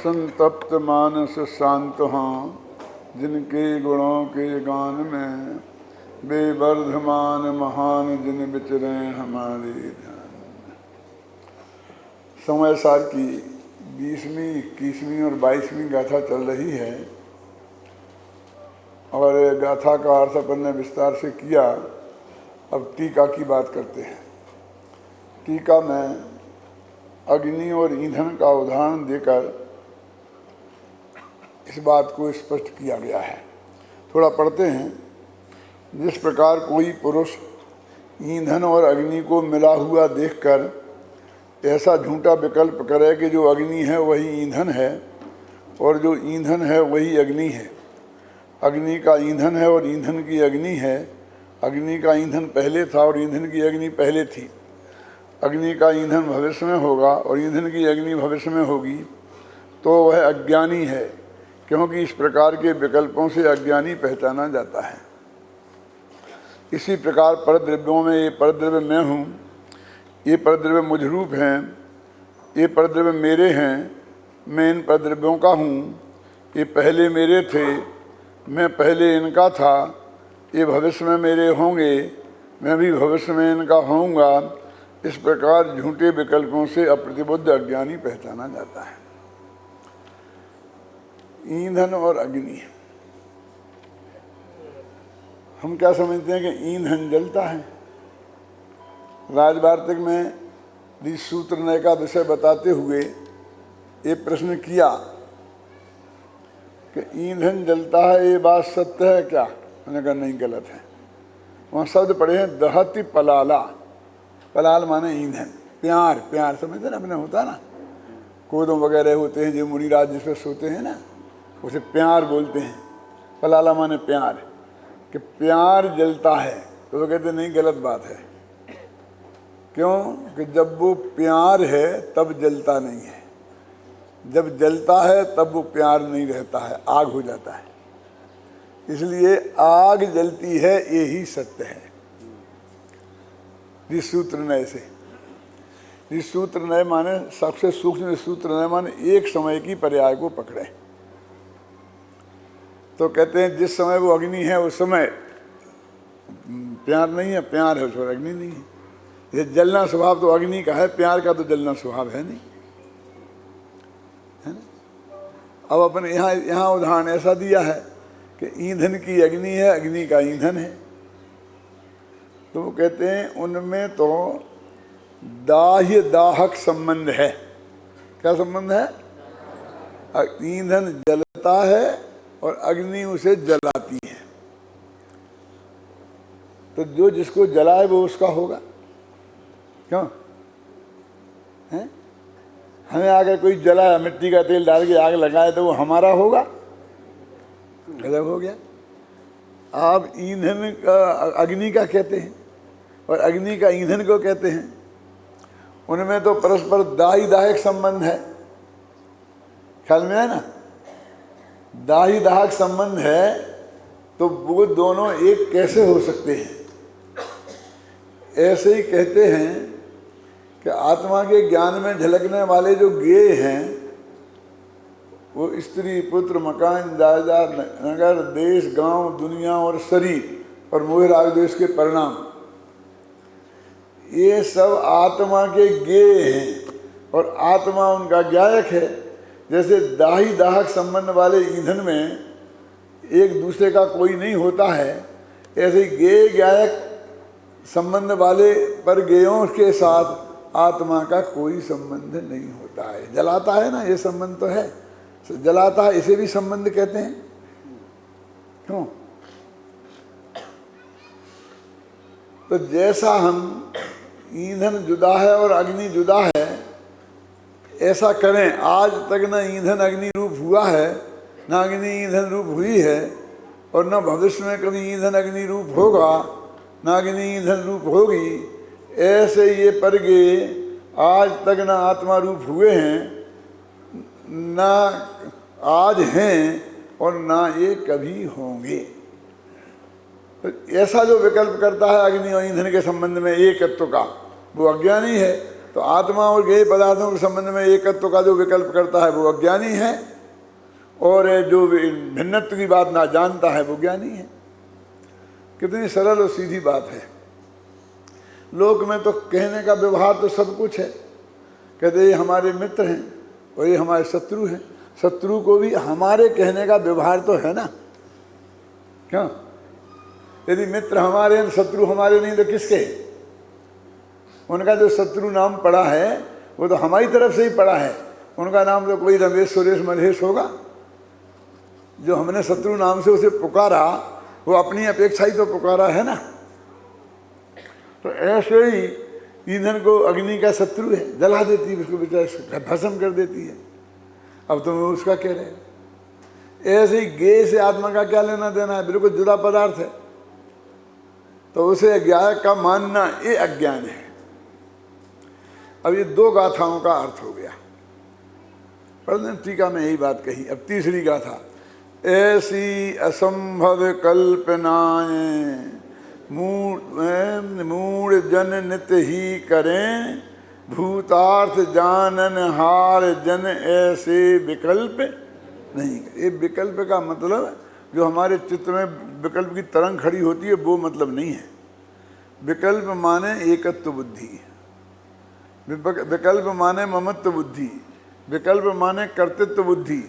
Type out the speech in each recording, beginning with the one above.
संतप्त मानस शांत हाँ, जिनके गुणों के गान में बेवर्धमान महान जिन विचरे हमारे ध्यान। समय सार की 20वीं, 21वीं और 22वीं गाथा चल रही है और गाथा का अर्थ अपन ने विस्तार से किया। अब टीका की बात करते हैं। टीका में अग्नि और ईंधन का उदाहरण देकर इस बात को स्पष्ट किया गया है। थोड़ा पढ़ते हैं। जिस प्रकार कोई पुरुष ईंधन और अग्नि को मिला हुआ देखकर ऐसा झूठा विकल्प करे कि जो अग्नि है वही ईंधन है और जो ईंधन है वही अग्नि है, अग्नि का ईंधन है और ईंधन की अग्नि है, अग्नि का ईंधन पहले था और ईंधन की अग्नि पहले थी, अग्नि का ईंधन भविष्य में होगा और ईंधन की अग्नि भविष्य में होगी, तो वह अज्ञानी है, क्योंकि इस प्रकार के विकल्पों से अज्ञानी पहचाना जाता है। इसी प्रकार परद्रव्यों में ये परद्रव्य मैं हूँ, ये परद्रव्य मुझरूप हैं, ये परद्रव्य मेरे हैं, मैं इन परद्रव्यों का हूँ, ये पहले मेरे थे, मैं पहले इनका था, ये भविष्य में मेरे होंगे, मैं भी भविष्य में इनका होऊंगा। इस प्रकार झूठे विकल्पों से अप्रतिबुद्ध अज्ञानी पहचाना जाता है। ईंधन और अग्नि, हम क्या समझते हैं कि ईंधन जलता है। राजवार्तिक में सूत्र नय का विषय बताते हुए ये प्रश्न किया कि ईंधन जलता है, ये बात सत्य है क्या? मैंने कहा नहीं, गलत है। वहाँ शब्द पढ़े हैं दहति पलाला। पलाल माने ईंधन। प्यार, प्यार समझते ना अपने, होता ना कोदों वगैरह होते हैं जो मुनिराज जिस पर सोते हैं ना, उसे प्यार बोलते हैं। पलाला माने प्यार, कि प्यार जलता है। तो वो कहते नहीं, गलत बात है। क्यों? कि जब वो प्यार है तब जलता नहीं है, जब जलता है तब वो प्यार नहीं रहता है, आग हो जाता है। इसलिए आग जलती है, यही सत्य है। सूत्र नय से, सूत्र नय माने सबसे सूक्ष्म सूत्र नय माने एक समय की पर्याय को पकड़े। तो कहते हैं जिस समय वो अग्नि है उस समय प्यार नहीं है, प्यार है उस समय अग्नि नहीं है। ये जलना स्वभाव तो अग्नि का है, प्यार का तो जलना स्वभाव है नहीं, है ना। अब अपने यहाँ उदाहरण ऐसा दिया है कि ईंधन की अग्नि है, अग्नि का ईंधन है। तो वो कहते हैं उनमें तो दाह्य दाहक संबंध है। क्या संबंध है? ईंधन जलता है और अग्नि उसे जलाती है। तो जो जिसको जलाए वो उसका होगा। क्यों है? हमें आकर कोई जलाया, मिट्टी का तेल डाल के आग लगाए तो वो हमारा होगा? गजब हो गया। आप ईंधन का अग्नि का कहते हैं और अग्नि का ईंधन को कहते हैं। उनमें तो परस्पर दाही दाहक संबंध है। ख्याल में है ना? दाही दाहक संबंध है, तो वो दोनों एक कैसे हो सकते हैं? ऐसे ही कहते हैं कि आत्मा के ज्ञान में झलकने वाले जो गेय हैं, वो स्त्री, पुत्र, मकान, जायदाद, नगर, देश, गांव, दुनिया और शरीर और मोह राग द्वेष के परिणाम, ये सब आत्मा के गेय हैं और आत्मा उनका ज्ञायक है। जैसे दाही दाहक संबंध वाले ईंधन में एक दूसरे का कोई नहीं होता है, ऐसे गेय ज्ञायक संबंध वाले पर गेयों के साथ आत्मा का कोई संबंध नहीं होता है। जलाता है ना, ये संबंध तो है, जलाता है, इसे भी संबंध कहते हैं। क्यों? तो जैसा हम ईंधन जुदा है और अग्नि जुदा है, ऐसा करें। आज तक न ईंधन अग्नि रूप हुआ है, न अग्नि ईंधन रूप हुई है, और न भविष्य में कभी ईंधन अग्नि रूप होगा, न अग्नि ईंधन रूप होगी। ऐसे ये परगे आज तक न आत्मा रूप हुए हैं, न आज हैं और न ये कभी होंगे। तो ऐसा जो विकल्प करता है अग्नि और ईंधन के संबंध में एकत्व का, वो अज्ञानी है। तो आत्मा और ज्ञेय पदार्थों के संबंध में एकत्व का जो विकल्प करता है वो अज्ञानी है, और जो भिन्नत्व की बात ना जानता है वो ज्ञानी है। कितनी सरल और सीधी बात है। लोक में तो कहने का व्यवहार तो सब कुछ है, कहते ये हमारे मित्र हैं और ये हमारे शत्रु हैं। शत्रु को भी हमारे कहने का व्यवहार तो है ना, क्यों? यदि मित्र हमारे हैं, शत्रु हमारे नहीं तो किसके? उनका जो शत्रु नाम पड़ा है वो तो हमारी तरफ से ही पड़ा है। उनका नाम तो कोई रमेश सुरेश मधेश होगा। जो हमने शत्रु नाम से उसे पुकारा वो अपनी अपेक्षा ही तो पुकारा है ना। तो ऐसे ही ईंधन को अग्नि का शत्रु है, जला देती है उसको, बेचारा भस्म कर देती है। अब तुम उसका कह रहे हो। ऐसे ही ज्ञेय से आत्मा का क्या लेना देना है, बिल्कुल जुदा पदार्थ है। तो उसे अज्ञान का मानना ये अज्ञान है। अब ये दो गाथाओं का अर्थ हो गया। पर टीका में यही बात कही। अब तीसरी गाथा, ऐसी असंभव कल्पनाएं मूढ़ जन नित ही करें, भूतार्थ जानन हार जन ऐसे विकल्प नहीं। ये विकल्प का मतलब जो हमारे चित्त में विकल्प की तरंग खड़ी होती है वो मतलब नहीं है। विकल्प माने एकत्व बुद्धि, विकल्प माने ममत्व बुद्धि, विकल्प माने कर्तृत्व बुद्धि,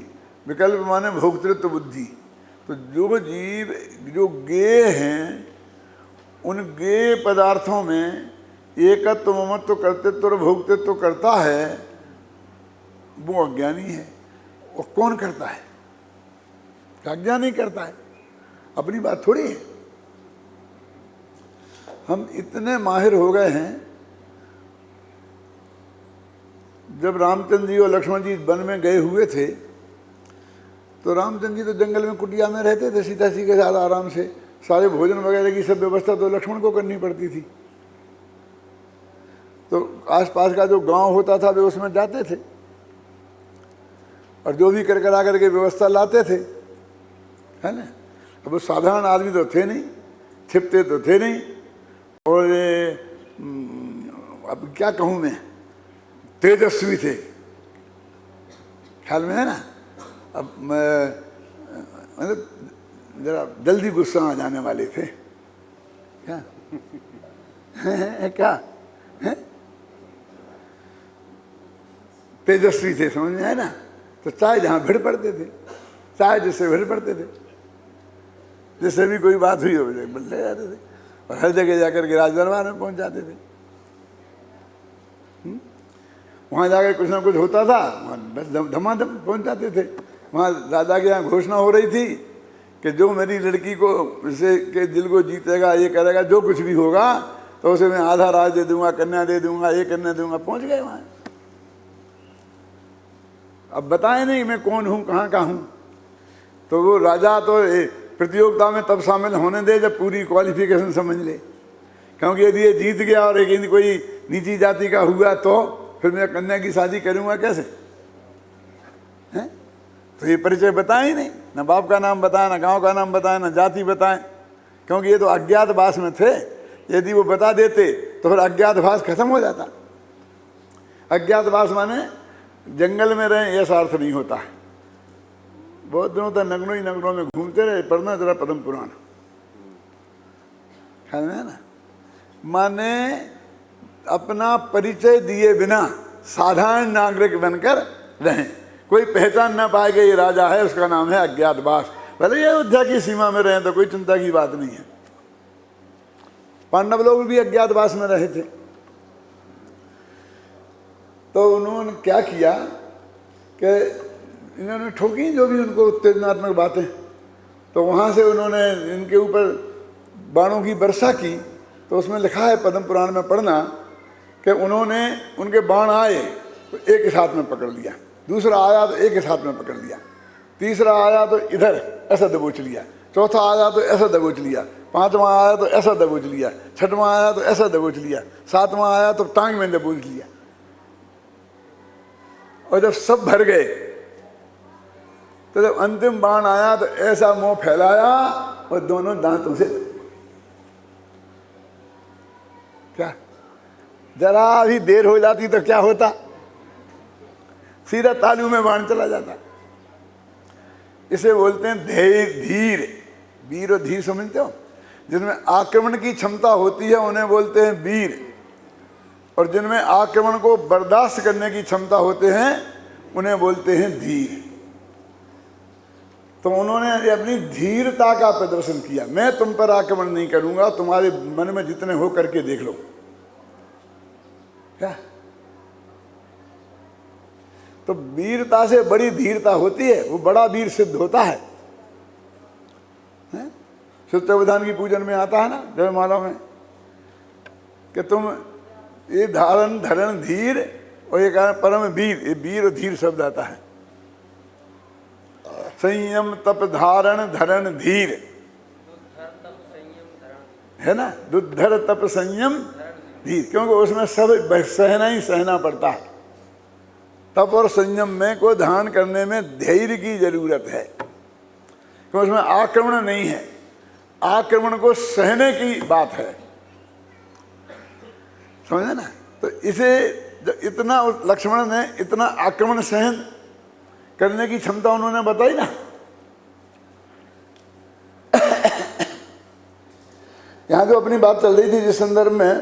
विकल्प माने भोक्तृत्व बुद्धि। तो जो जीव जो ज्ञेय हैं उन ज्ञेय पदार्थों में एकत्व ममत्व कर्तृत्व और भोक्तृत्व करता है, वो अज्ञानी है। वो कौन करता है? अज्ञानी करता है। अपनी बात थोड़ी है। हम इतने माहिर हो गए हैं, जब रामचंद्र जी और लक्ष्मण जी वन में गए हुए थे तो रामचंद्र जी तो जंगल में कुटिया में रहते थे सीता जी के साथ आराम से। सारे भोजन वगैरह की सब व्यवस्था तो लक्ष्मण को करनी पड़ती थी। तो आसपास का जो गांव होता था वे उसमें जाते थे और जो भी कर करा करके व्यवस्था लाते थे, है ना। अब वो साधारण आदमी तो थे नहीं, छिपते तो थे नहीं, और अब क्या कहूँ मैं, तेजस्वी थे, ख्याल में है ना। अब मतलब जरा जल्दी गुस्सा आ जाने वाले थे, क्या क्या है? तेजस्वी थे, समझ में है ना। तो चाहे जहाँ भिड़ पड़ते थे, चाहे जिससे भिड़ पड़ते थे, जिससे भी कोई बात हुई हो ले जाते थे और हर जगह जाकर के राज दरबार में पहुँच जाते थे। वहाँ जाकर कुछ ना कुछ होता था, वहाँ बस धमाधम पहुँच जाते थे। वहाँ राजा के यहाँ घोषणा हो रही थी कि जो मेरी लड़की को इसे के दिल को जीतेगा, ये करेगा, जो कुछ भी होगा तो उसे मैं आधा राज दे दूंगा, कन्या दे दूंगा, ये कन्या दूंगा। पहुँच गए वहाँ। अब बताए नहीं मैं कौन हूँ, कहाँ का हूँ। तो वो राजा तो प्रतियोगिता में तब शामिल होने दे जब पूरी क्वालिफिकेशन समझ ले, क्योंकि यदि ये जीत गया और एक कोई नीची जाति का हुआ तो फिर मैं कन्या की शादी करूँगा कैसे, हैं? तो ये परिचय बताए ही नहीं, न बाप का नाम बताया, न गांव का नाम बताया, न जाति बताए, क्योंकि ये तो अज्ञातवास में थे। यदि वो बता देते तो फिर अज्ञातवास खत्म हो जाता। अज्ञातवास माने जंगल में रहें ऐसा अर्थ नहीं होता है। बहुत दिनों तक नगरों ही नगरों में घूमते रहे, पढ़ना जरा पद्म पुराण, ख्याल में है ना। माने अपना परिचय दिए बिना साधारण नागरिक बनकर रहें, कोई पहचान ना पाएगा ये राजा है, उसका नाम है अज्ञातवास। भले ये अयोध्या की सीमा में रहें तो कोई चिंता की बात नहीं है। पांडव लोग भी अज्ञातवास में रहे थे। तो उन्होंने क्या किया कि इन्होंने ठोकी जो भी उनको उत्तेजनात्मक बातें, तो वहाँ से उन्होंने इनके ऊपर बाणों की वर्षा की। तो उसमें लिखा है पद्म पुराण में पढ़ना कि उन्होंने उनके बाण आए तो एक ही हाथ में पकड़ लिया, दूसरा आया तो एक ही हाथ में पकड़ लिया, तीसरा आया तो इधर ऐसा दबोच लिया, चौथा आया तो ऐसा दबोच लिया, पांचवा आया तो ऐसा दबोच लिया, छठवां आया तो ऐसा दबोच लिया, सातवां आया तो टांग में दबोच लिया। और जब सब भर गए तो जब अंतिम बाण आया तो ऐसा मुंह फैलाया और दोनों दांतों से, क्या जरा भी देर हो जाती तो क्या होता, सीधा तालू में बाण चला जाता। इसे बोलते हैं धीर। वीर और धीर समझते हो? जिनमें आक्रमण की क्षमता होती है उन्हें बोलते हैं वीर, और जिनमें आक्रमण को बर्दाश्त करने की क्षमता होते हैं उन्हें बोलते हैं धीर। तो उन्होंने अपनी धीरता का प्रदर्शन किया। मैं तुम पर आक्रमण नहीं करूंगा, तुम्हारे मन में जितने हो करके देख लो। क्या? तो वीरता से बड़ी धीरता होती है, वो बड़ा वीर सिद्ध होता है। सत्यवधान की पूजन में आता है ना जयमाला में कि तुम ये धारण धरण धीर, और ये परम वीर, ये वीर और धीर शब्द आता है। संयम तप धारण धरण धीर है ना, दुद्धर तप संयम धीर, क्योंकि उसमें सब सहना ही सहना पड़ता है। तप और संयम में को धारण करने में धैर्य की जरूरत है, क्योंकि उसमें आक्रमण नहीं है, आक्रमण को सहने की बात है, समझे ना। तो इसे इतना लक्ष्मण ने इतना आक्रमण सहन करने की क्षमता उन्होंने बताई ना। यहां जो अपनी बात चल रही थी जिस संदर्भ में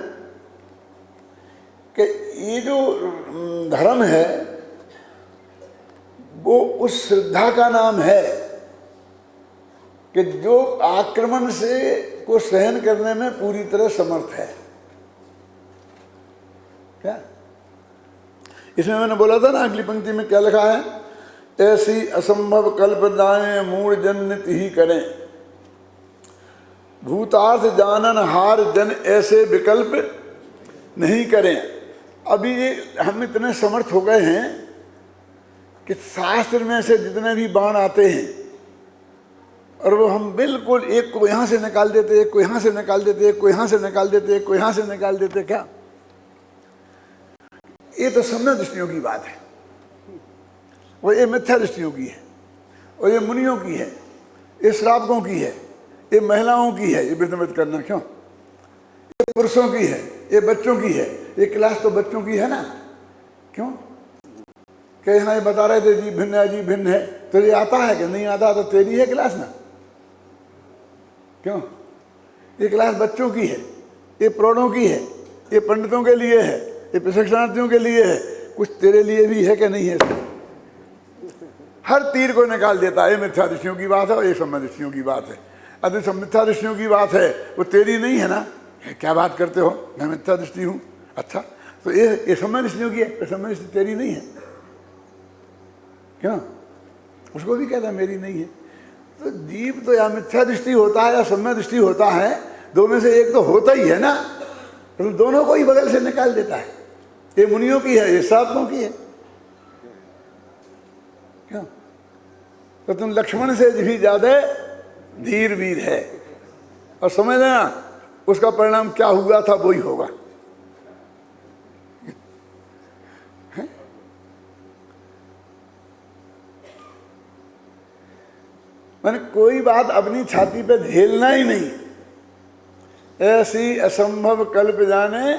कि ये जो धर्म है वो उस श्रद्धा का नाम है कि जो आक्रमण से को सहन करने में पूरी तरह समर्थ है। क्या इसमें मैंने बोला था ना, अगली पंक्ति में क्या लिखा है, ऐसी असंभव कल्पनाएं मूढ़ जन नित ही करें, भूतार्थ जानन हार जन ऐसे विकल्प नहीं करें। अभी ये हम इतने समर्थ हो गए हैं कि शास्त्र में से जितने भी बाण आते हैं और वो हम बिल्कुल एक को यहाँ से निकाल देते, एक को यहाँ से निकाल देते, एक को यहाँ से निकाल देते, एक को यहाँ से निकाल देते। क्या ये तो सम्यक दृष्टियों की बात है, वो ये मिथ्या दृष्टियों की है, और ये मुनियों की है, ये श्रावकों की है, ये महिलाओं की है। ये वृद्धमृत करना क्यों? ये पुरुषों की है, ये बच्चों की है। ये क्लास तो बच्चों की है ना, क्यों? कि यहाँ ये बता रहे थे जी भिन्न है, जी भिन्न है, तो ये आता है कि नहीं आता? तो तेरी है क्लास ना, क्यों? ये क्लास बच्चों की है, ये प्रौढ़ों की है, ये पंडितों के लिए है, ये प्रशिक्षणार्थियों के लिए है। कुछ तेरे लिए भी है कि नहीं है? हर तीर को निकाल देता है। ये मिथ्या दृष्टियों की बात है और ये सम्यक दृष्टियों की बात है। अरे सब मिथ्या दृष्टियों की बात है, वो तेरी नहीं है ना। क्या बात करते हो, मैं मिथ्या दृष्टि हूँ? अच्छा, तो ये सम्यक दृष्टियों की है, सम्यक दृष्टि तेरी नहीं है, क्यों? उसको भी कहता मेरी नहीं है। तो जीव तो या मिथ्या दृष्टि होता है या सम्यक दृष्टि होता है, दो में से एक तो होता ही है ना। तो दोनों को ही बगल से निकाल देता है। ये मुनियों की है, ये साधकों की है, क्यों? तो तुम लक्ष्मण से भी ज्यादा धीर वीर है, और समझ लेना उसका परिणाम क्या हुआ था वही होगा। मैंने कोई बात अपनी छाती पे झेलना ही नहीं। ऐसी असंभव कल्प जाने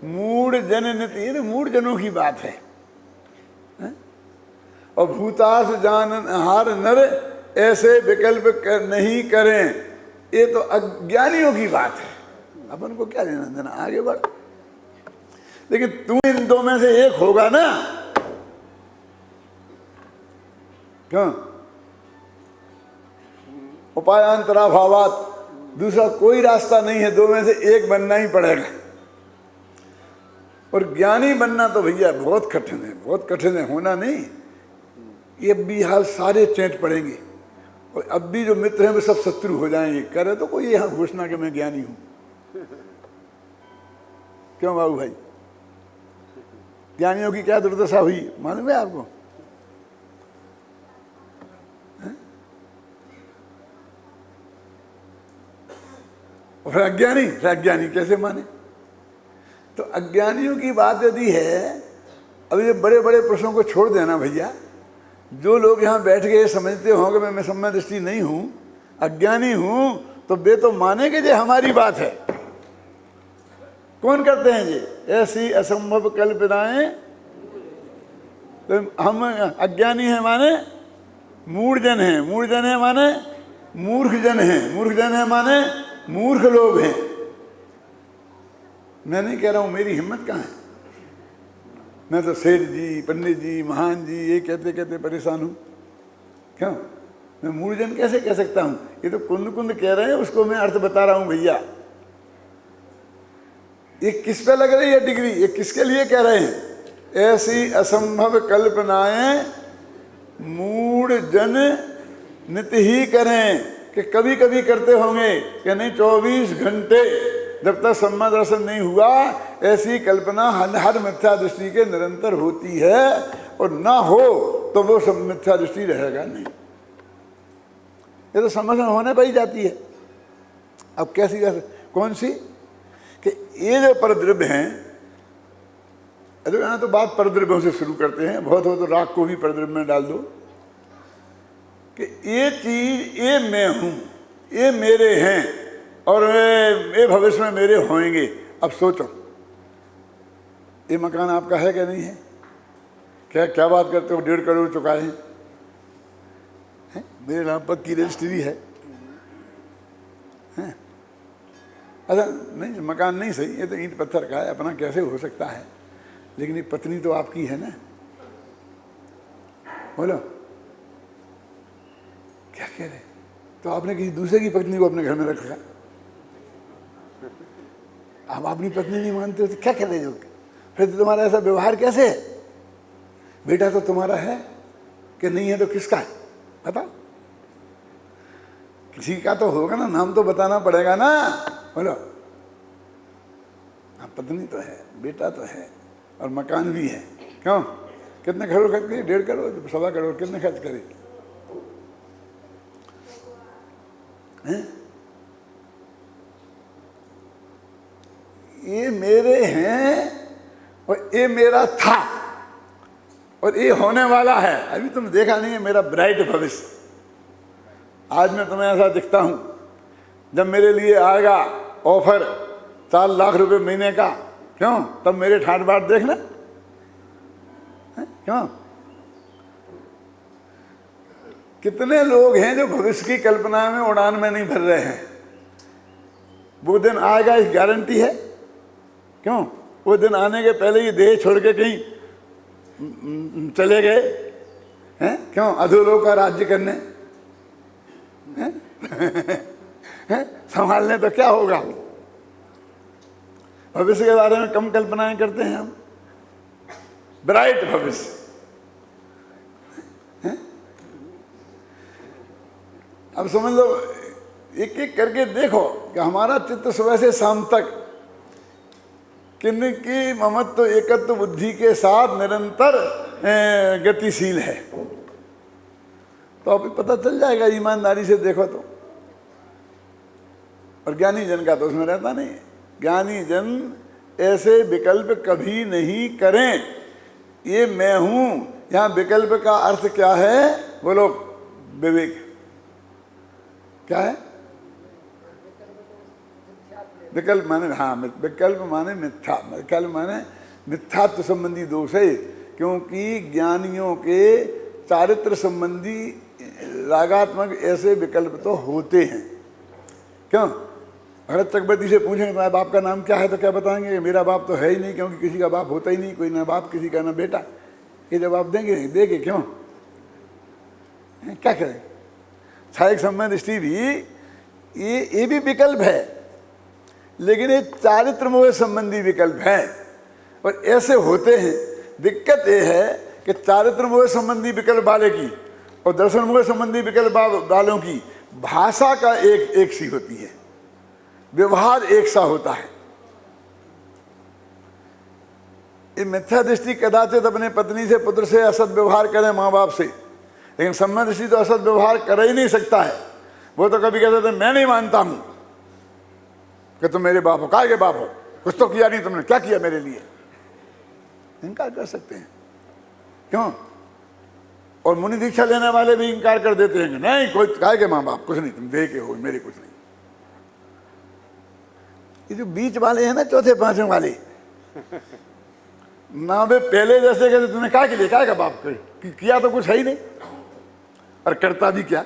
मूढ़ जन नित, ये तो मूढ़ जनों की बात है। और भूतार्थ जानन हार नर ऐसे विकल्प नहीं करें, ये तो अज्ञानियों की बात है। अपन को क्या लेना देना, आगे बढ़। लेकिन तू इन दो में से एक होगा ना, क्यों? उपायांतराभावात, दूसरा कोई रास्ता नहीं है, दो में से एक बनना ही पड़ेगा। और ज्ञानी बनना तो भैया बहुत कठिन है, बहुत कठिन है, होना नहीं। ये भी हाल सारे चेंट पड़ेंगे, और अब भी जो मित्र हैं वे सब शत्रु हो जाएंगे। करे तो कोई यहाँ घोषणा कि मैं ज्ञानी हूँ, क्यों बाबू भाई? ज्ञानियों की क्या दुर्दशा हुई मालूम है आपको? और अज्ञानी, अज्ञानी कैसे माने? तो अज्ञानियों की बात यदि है, अब ये बड़े बड़े प्रश्नों को छोड़ देना भैया। जो लोग यहाँ बैठ के समझते होंगे मैं सम्यक दृष्टि नहीं हूँ, अज्ञानी हूँ, तो वे तो मानेंगे जो हमारी बात है। कौन करते हैं ये? ऐसी असंभव कल्पनाएं। तो हम अज्ञानी हैं माने मूढ़जन हैं, मूढ़जन है माने मूर्ख जन हैं, मूर्ख जन है माने मूर्ख लोग हैं। मैं नहीं कह रहा हूं, मेरी हिम्मत कहाँ है। मैं तो सेठ जी, पंडित जी, महान जी ये कहते कहते परेशान हूं। क्यों? मैं मूढ़जन कैसे कह सकता हूं? ये तो कुंद कुंद कह रहे हैं, उसको मैं अर्थ बता रहा हूं भैया। ये किस पे लग रही है डिग्री? ये किसके लिए कह रहे हैं? ऐसी असंभव कल्पनाएं मूढ़ जन नित्य ही करें। कि कभी कभी करते होंगे कि नहीं, 24 घंटे जब तक सम्मा दर्शन नहीं हुआ, ऐसी कल्पना हर मिथ्या दृष्टि के निरंतर होती है, और ना हो तो वो सब मिथ्या दृष्टि रहेगा नहीं। ये तो समझ होने पर ही जाती है। अब कैसी कौन सी? कि ये जो परद्रव्य हैं, अरे यहाँ तो बात परद्रव्यों से शुरू करते हैं, बहुत हो तो राग को भी परद्रव्य में डाल दो। कि ये चीज, ये मैं हूँ, ये मेरे हैं, और ये भविष्य में मेरे होंगे। अब सोचो, ये मकान आपका है क्या नहीं है? क्या बात करते हो? 1.5 करोड़ चुकाए हैं, मेरे नाम पर की रजिस्ट्री है। अच्छा नहीं, मकान नहीं सही, ये तो ईंट पत्थर का है, अपना कैसे हो सकता है? लेकिन ये पत्नी तो आपकी है ना। बोलो क्या कह रहे? तो आपने किसी दूसरे की पत्नी को अपने घर में रखा। आप अपनी पत्नी नहीं मानते हो तो क्या कह रहे हो? फिर तो तुम्हारा ऐसा व्यवहार कैसे है? बेटा तो तुम्हारा है कि नहीं है तो किसका है? बताओ। किसी का तो होगा ना, नाम तो बताना पड़ेगा ना। बोलो। हाँ, पत्नी तो है, बेटा तो है, और मकान भी है। क्यों? कितने करोड़ खर्च करे? 1.5 करोड़, 1.25 करोड़ कितने खर्च करे? ये मेरे हैं और ये मेरा था और ये होने वाला है। अभी तुम देखा नहीं है मेरा ब्राइट भविष्य। आज मैं तुम्हें ऐसा दिखता हूं, जब मेरे लिए आएगा ऑफर 4 लाख रुपए महीने का, क्यों? तब मेरे ठाट बाट देखना। क्यों? कितने लोग हैं जो भविष्य की कल्पना में उड़ान में नहीं भर रहे हैं? वो दिन आएगा इस गारंटी है। क्यों? वो दिन आने के पहले ही देह छोड़ के कहीं चले गए हैं। क्यों? अधोलोक का राज्य करने संभालने। तो क्या होगा? भविष्य के बारे में कम कल्पनाएं करते हैं हम। ब्राइट भविष्य। अब समझ लो, एक एक करके देखो कि हमारा चित्त सुबह से शाम तक किनकी ममत्व एकत्व बुद्धि के साथ निरंतर गतिशील है। तो अभी पता चल जाएगा ईमानदारी से देखो तो। और ज्ञानी जन का तो उसमें रहता नहीं। ज्ञानी जन ऐसे विकल्प कभी नहीं करें। ये मैं हूं, यहां विकल्प का अर्थ क्या है? बोलो। विवेक क्या है? विकल्प माने, हाँ, विकल्प माने मिथ्या। विकल्प माने मिथ्यात्व संबंधी दोष है। क्योंकि ज्ञानियों के चारित्र संबंधी रागात्मक ऐसे विकल्प तो होते हैं। क्यों? भरत चक्रवर्ती से पूछेंगे तुम्हारे बाप का नाम क्या है तो क्या बताएंगे? मेरा बाप तो है ही नहीं, क्योंकि किसी का बाप होता ही नहीं। कोई ना बाप किसी का ना बेटा। ये जवाब देंगे? देंगे। क्यों? क्या करें? छायक संबंध दृष्टि भी ये भी विकल्प है, लेकिन ये चारित्र मोह संबंधी विकल्प है और ऐसे होते हैं। दिक्कत ये है कि चारित्र मोह संबंधी विकल्प वाले की और दर्शन मोह संबंधी विकल्प वालों की भाषा का एक सी होती है, व्यवहार एक सा होता है। ये मिथ्या दृष्टि कदाचित अपने पत्नी से, पुत्र से असद व्यवहार करे, माँ बाप से, लेकिन सम्मान दृष्टि तो असद व्यवहार कर ही नहीं सकता है। वो तो कभी कहते थे मैं नहीं मानता हूं कि तुम मेरे बाप हो। काय के बाप हो? कुछ तो किया नहीं तुमने, क्या किया मेरे लिए? इनकार कर सकते हैं। क्यों? और मुनि दीक्षा लेने वाले भी इनकार कर देते हैं कि नहीं, कोई काय के माँ बाप, कुछ नहीं, तुम देह के हो, मेरे कुछ नहीं। ये जो बीच वाले हैं ना, चौथे पांचवें वाले, ना वे पहले जैसे कहते तूने क्या के लिए क्या का बाप किया तो कुछ है ही नहीं, और करता भी क्या,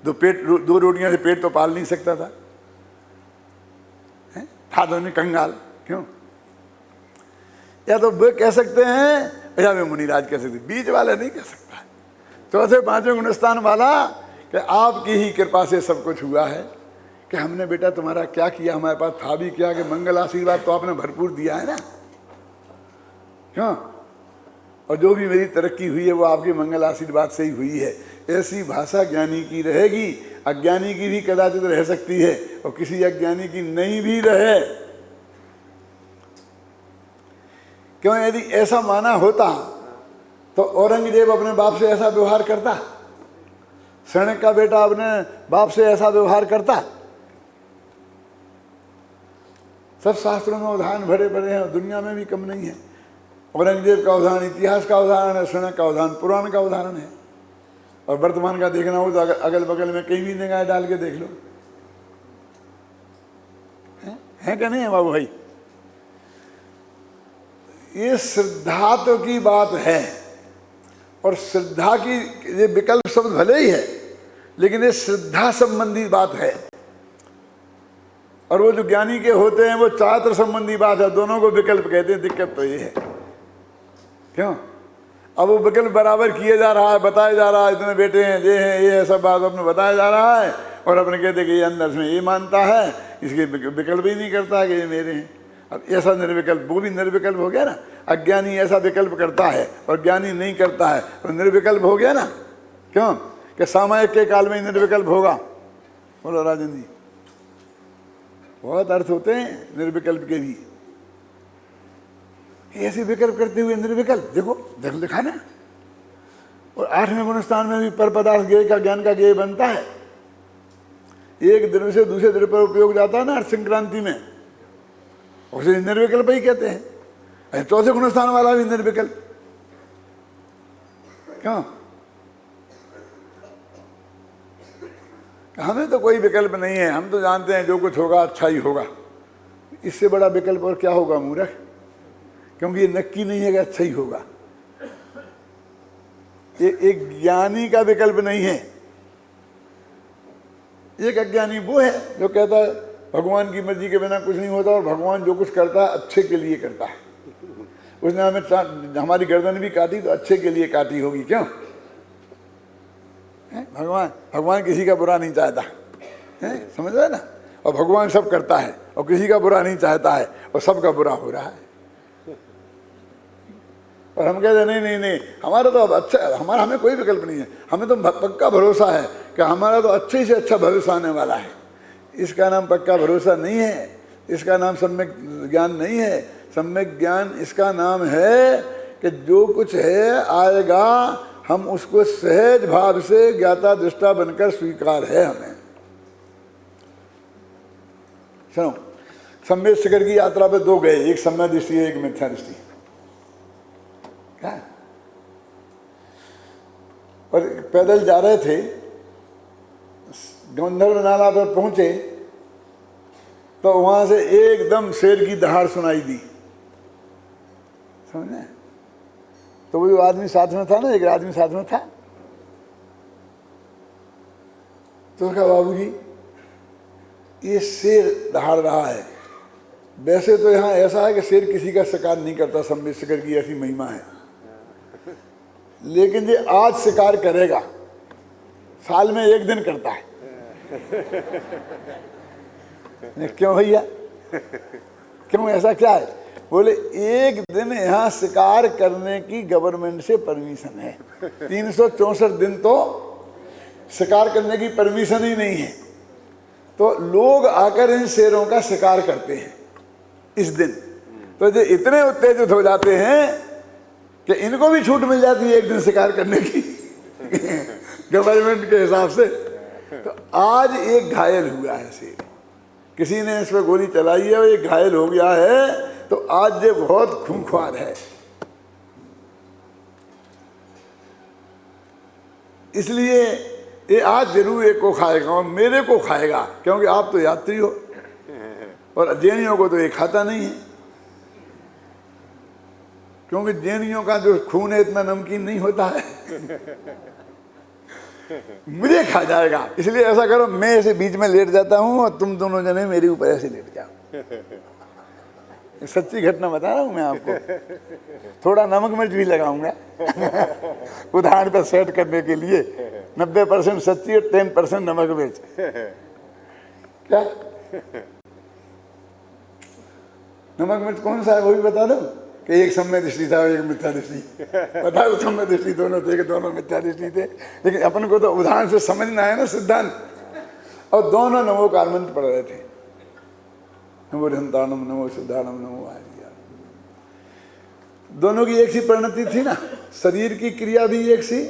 दो रोटियां से पेट तो पाल नहीं सकता था, था तो नहीं कंगाल, क्यों? या तो वे कह सकते हैं या वे मुनिराज कह सकते, बीच वाला नहीं कह सकता। चौथे पांचवें गुणस्थान वाला कि आपकी ही कृपा से सब कुछ हुआ है, कि हमने बेटा तुम्हारा क्या किया, हमारे पास था भी क्या, कि मंगल आशीर्वाद तो आपने भरपूर दिया है ना, क्यों? और जो भी मेरी तरक्की हुई है वो आपके मंगल आशीर्वाद से ही हुई है। ऐसी भाषा ज्ञानी की रहेगी, अज्ञानी की भी कदाचित रह सकती है, और किसी अज्ञानी की नहीं भी रहे। क्यों? यदि ऐसा माना होता तो औरंगजेब अपने बाप से ऐसा व्यवहार करता, सैनिक का बेटा अपने बाप से ऐसा व्यवहार करता? सब शास्त्रों में उदाहरण भरे भरे हैं, दुनिया में भी कम नहीं है। औरंगजेब का उदाहरण इतिहास का उदाहरण है, सैनिक का उदाहरण पुराण का उदाहरण है, और वर्तमान का देखना हो तो अगल बगल में कहीं भी निगाह डाल के देख लो, है क्या नहीं है बाबू भाई? ये श्रद्धा तो की बात है, और श्रद्धा की ये विकल्प शब्द भले ही है, लेकिन ये श्रद्धा संबंधी बात है, और वो जो ज्ञानी के होते हैं वो चात्र संबंधी बात है, दोनों को विकल्प कहते हैं। दिक्कत तो ये है, क्यों? अब वो विकल्प बराबर किए जा रहा है, बताया जा रहा है, इतने बेटे हैं, ये हैं, ये है, सब बात अपने बताया जा रहा है, और अपने कहते कि ये अंदर में ये मानता है, इसके विकल्प ही नहीं करता कि ये मेरे हैं। अब ऐसा निर्विकल्प, वो भी निर्विकल्प हो गया ना। अज्ञानी ऐसा विकल्प करता है और ज्ञानी नहीं करता है, तो निर्विकल्प हो गया ना, क्यों? कि सामायिक के काल में निर्विकल्प होगा। बोलो राजन जी, बहुत अर्थ होते हैं निर्विकल्प के भी। ऐसे विकल्प करते हुए निर्विकल्प, देखो देख लिखा ना। और 8वें गुणस्थान में भी पर पदार्थ ज्ञेय का ज्ञान का ज्ञेय बनता है। एक द्रव्य से दूसरे द्रव्य पर उपयोग जाता है ना अर्थ संक्रांति में, उसे निर्विकल्प ही कहते हैं। चौथे गुणस्थान वाला भी निर्विकल्प, क्यों? हमें तो कोई विकल्प नहीं है, हम तो जानते हैं जो कुछ होगा अच्छा ही होगा। इससे बड़ा विकल्प और क्या होगा मूर्ख? क्योंकि ये नक्की नहीं है कि अच्छा ही होगा। ये एक ज्ञानी का विकल्प नहीं है। एक अज्ञानी वो है जो कहता है भगवान की मर्जी के बिना कुछ नहीं होता, और भगवान जो कुछ करता है अच्छे के लिए करता है। उसने हमें हमारी गर्दन भी काटी तो अच्छे के लिए काटी होगी, क्यों? भगवान किसी का बुरा नहीं चाहता है, समझ रहे ना? और भगवान सब करता है और किसी का बुरा नहीं चाहता है, और सबका बुरा हो रहा है। और हम कहते नहीं नहीं नहीं, हमारा तो अब अच्छा, हमें कोई विकल्प नहीं है, हमें तो पक्का भरोसा है कि हमारा तो अच्छे से अच्छा भविष्य आने वाला है। इसका नाम पक्का भरोसा नहीं है, इसका नाम सम्यक ज्ञान नहीं है। सम्यक ज्ञान इसका नाम है कि जो कुछ है आएगा, हम उसको सहज भाव से ज्ञाता दृष्टा बनकर स्वीकार है हमें। सुनो, सम्यक शिखर की यात्रा पे 2 गए, एक सम्यक दृष्टि है, एक मिथ्या दृष्टि। क्या? और पैदल जा रहे थे, गंधर्व नाला पर पहुंचे तो वहां से एकदम शेर की दहाड़ सुनाई दी, समझे? तो वो जो आदमी साथ में था ना, एक आदमी साथ में था, तो कहा बाबूजी ये शेर दहाड़ रहा है। वैसे तो यहाँ ऐसा है कि शेर किसी का शिकार नहीं करता, सम्यक शिखर की ऐसी महिमा है, लेकिन ये आज शिकार करेगा, साल में 1 दिन करता है। क्यों भैया, क्यों, ऐसा क्या है? बोले 1 दिन यहाँ शिकार करने की गवर्नमेंट से परमिशन है, 364 दिन तो शिकार करने की परमिशन ही नहीं है। तो लोग आकर इन शेरों का शिकार करते हैं इस दिन। तो ये इतने उत्तेजित हो जाते हैं कि इनको भी छूट मिल जाती है 1 दिन शिकार करने की गवर्नमेंट के हिसाब से। तो आज एक घायल हुआ है शेर, किसी ने इस पर गोली चलाई है और एक घायल हो गया है, तो आज ये बहुत खूंखार है। इसलिए ये आज जरूर एक को खाएगा और मेरे को खाएगा, क्योंकि आप तो यात्री हो, और जैनियों को तो ये खाता नहीं है, क्योंकि जैनियों का जो खून है इतना नमकीन नहीं होता है। मुझे खा जाएगा, इसलिए ऐसा करो, मैं ऐसे बीच में लेट जाता हूँ और तुम दोनों जने मेरे ऊपर ऐसे लेट जाओ। सच्ची घटना बता रहा हूँ मैं आपको। थोड़ा नमक मिर्च भी लगाऊंगा उदाहरण पर सेट करने के लिए। 90% सच्ची और 10% नमक मिर्च। क्या नमक मिर्च कौन सा है वो भी बता दो कि एक सम्य दृष्टि था और एक मिथ्या दृष्टि। बता दो, सम्य दृष्टि दोनों थे कि दोनों मिथ्या दृष्टि थे, लेकिन अपन को तो उदाहरण से समझना है ना सिद्धांत। और दोनों नमोकार मंत्र पढ़ रहे थे, नमो हंताणम नमो सिद्धाणम नमो आर्याणम। दोनों की एक सी परिणति थी ना, शरीर की क्रिया भी एक सी,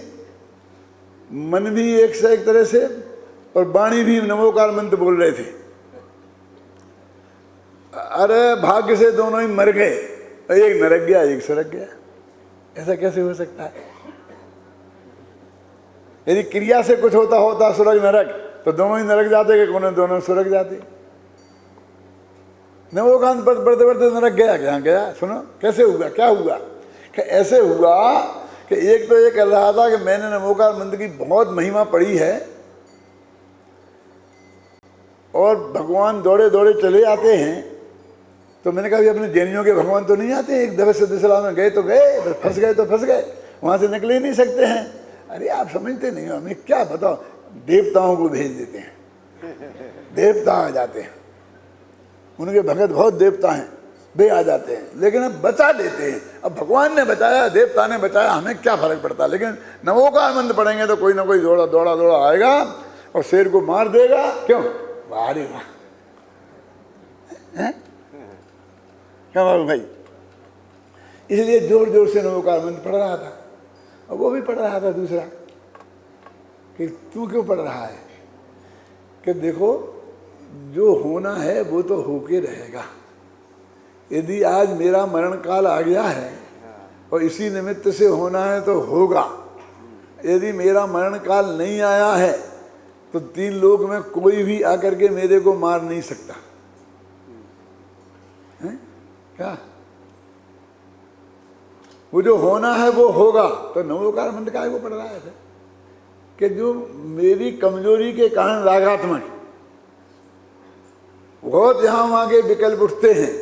मन भी एक से एक तरह से, और वाणी भी नमोकार मंत्र बोल रहे थे। अरे भाग्य से दोनों ही मर गए, एक नरक गया एक स्वर्ग गया। ऐसा कैसे हो सकता है? यदि क्रिया से कुछ होता होता स्वर्ग नरक, तो दोनों ही नरक जाते कि कौन दोनों स्वर्ग जाते? नमोकांत पढ़ते पढ़ते नरक गया, क्या गया? सुनो कैसे हुआ, क्या हुआ कि ऐसे हुआ कि एक तो ये कह रहा था कि मैंने नमोकार मंत्र की बहुत महिमा पढ़ी है, और भगवान दौड़े दौड़े चले आते हैं। तो मैंने कहा अपने जैनियों के भगवान तो नहीं आते, एक दफे सिद्धेश्वरा में गए तो गए, फंस गए तो फंस गए, वहां से निकले ही नहीं सकते हैं। अरे आप समझते नहीं हो, हमें क्या बताओ, देवताओं को भेज देते हैं, देवता आ जाते हैं, उनके भगत बहुत देवता हैं, वे आ जाते हैं, लेकिन अब बचा देते हैं। अब भगवान ने बचाया, देवता ने बचाया, हमें क्या फर्क पड़ता। लेकिन नमोकार मंत्र पढ़ेंगे तो कोई ना कोई दौड़ा दौड़ा दौड़ा आएगा और शेर को मार देगा। क्यों? वाह क्या बाबू भाई? इसलिए जोर जोर से नमोकार मंत्र पढ़ रहा था, और वो भी पढ़ रहा था दूसरा कि तू क्यों पढ़ रहा है, कि देखो जो होना है वो तो होके रहेगा। यदि आज मेरा मरण काल आ गया है और इसी निमित्त से होना है तो होगा। यदि मेरा मरण काल नहीं आया है तो 3 लोक में कोई भी आकर के मेरे को मार नहीं सकता है? क्या वो जो होना है वो होगा। तो नमोकार मंत्र का वो पढ़ रहा है कि जो मेरी कमजोरी के कारण रागात्मक बहुत यहां वहां के विकल्प उठते हैं,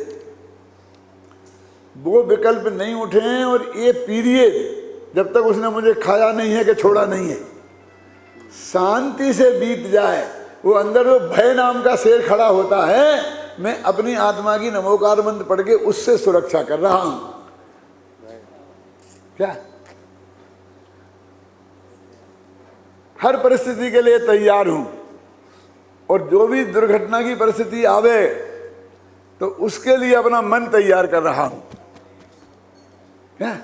वो विकल्प नहीं उठे हैं। और ये पीरियड जब तक उसने मुझे खाया नहीं है कि छोड़ा नहीं है, शांति से बीत जाए, वो अंदर वो भय नाम का शेर खड़ा होता है, मैं अपनी आत्मा की नमोकार मंत्र पढ़ के उससे सुरक्षा कर रहा हूं। क्या हर परिस्थिति के लिए तैयार हूं, और जो भी दुर्घटना की परिस्थिति आवे तो उसके लिए अपना मन तैयार कर रहा हूं। क्या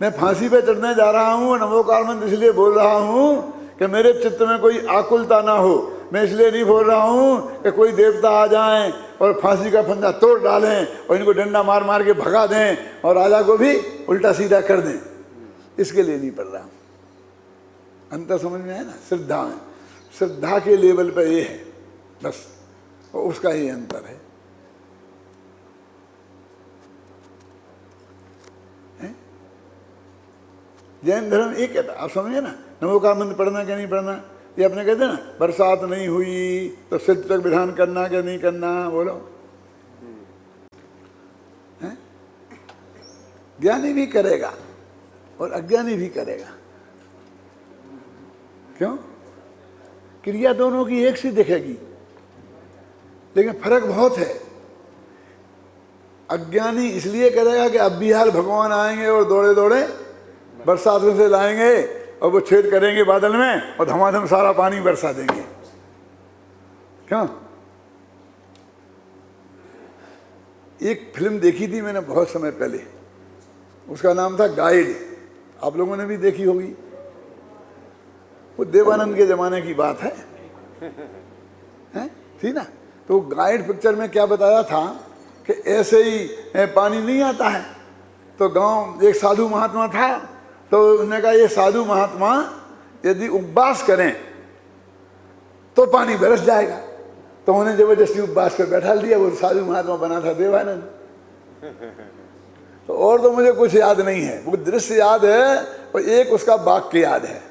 मैं फांसी पे चढ़ने जा रहा हूं, नमोकार मंत्र इसलिए बोल रहा हूं कि मेरे चित्त में कोई आकुलता ना हो। मैं इसलिए नहीं बोल रहा हूं कि कोई देवता आ जाएं और फांसी का फंदा तोड़ डालें और इनको डंडा मार मार के भगा दें और राजा को भी उल्टा सीधा कर दें, इसके लिए नहीं पढ़ रहा हूं। अंतर समझ में है ना? श्रद्धा में, श्रद्धा के लेवल पर ये है बस, और उसका ही अंतर है। जैन धर्म एक कहता, आप समझे ना, नमोकार मंत्र पढ़ना क्या नहीं पढ़ना। ये अपने कहते ना, बरसात नहीं हुई तो सिद्ध तक विधान करना क्या नहीं करना, बोलो। ज्ञानी भी करेगा और अज्ञानी भी करेगा। क्यों? क्रिया दोनों की एक सी दिखेगी, लेकिन फर्क बहुत है। अज्ञानी इसलिए करेगा कि अब भी हाल भगवान आएंगे और दौड़े दौड़े बरसात से लाएंगे और वो छेद करेंगे बादल में और धमाधम सारा पानी बरसा देंगे। क्यों? एक फिल्म देखी थी मैंने बहुत समय पहले, उसका नाम था गाइड। आप लोगों ने भी देखी होगी, वो देवानंद के जमाने की बात है, थी ना। तो गाइड पिक्चर में क्या बताया था कि ऐसे ही पानी नहीं आता है। तो गांव एक साधु महात्मा था, तो उन्होंने कहा ये साधु महात्मा यदि उपवास करें तो पानी बरस जाएगा। तो उन्हें जबरदस्ती उपवास पे बैठा दिया। वो साधु महात्मा बना था देवानंद। तो और तो मुझे कुछ याद नहीं है, वो दृश्य याद है और एक उसका वाक्य याद है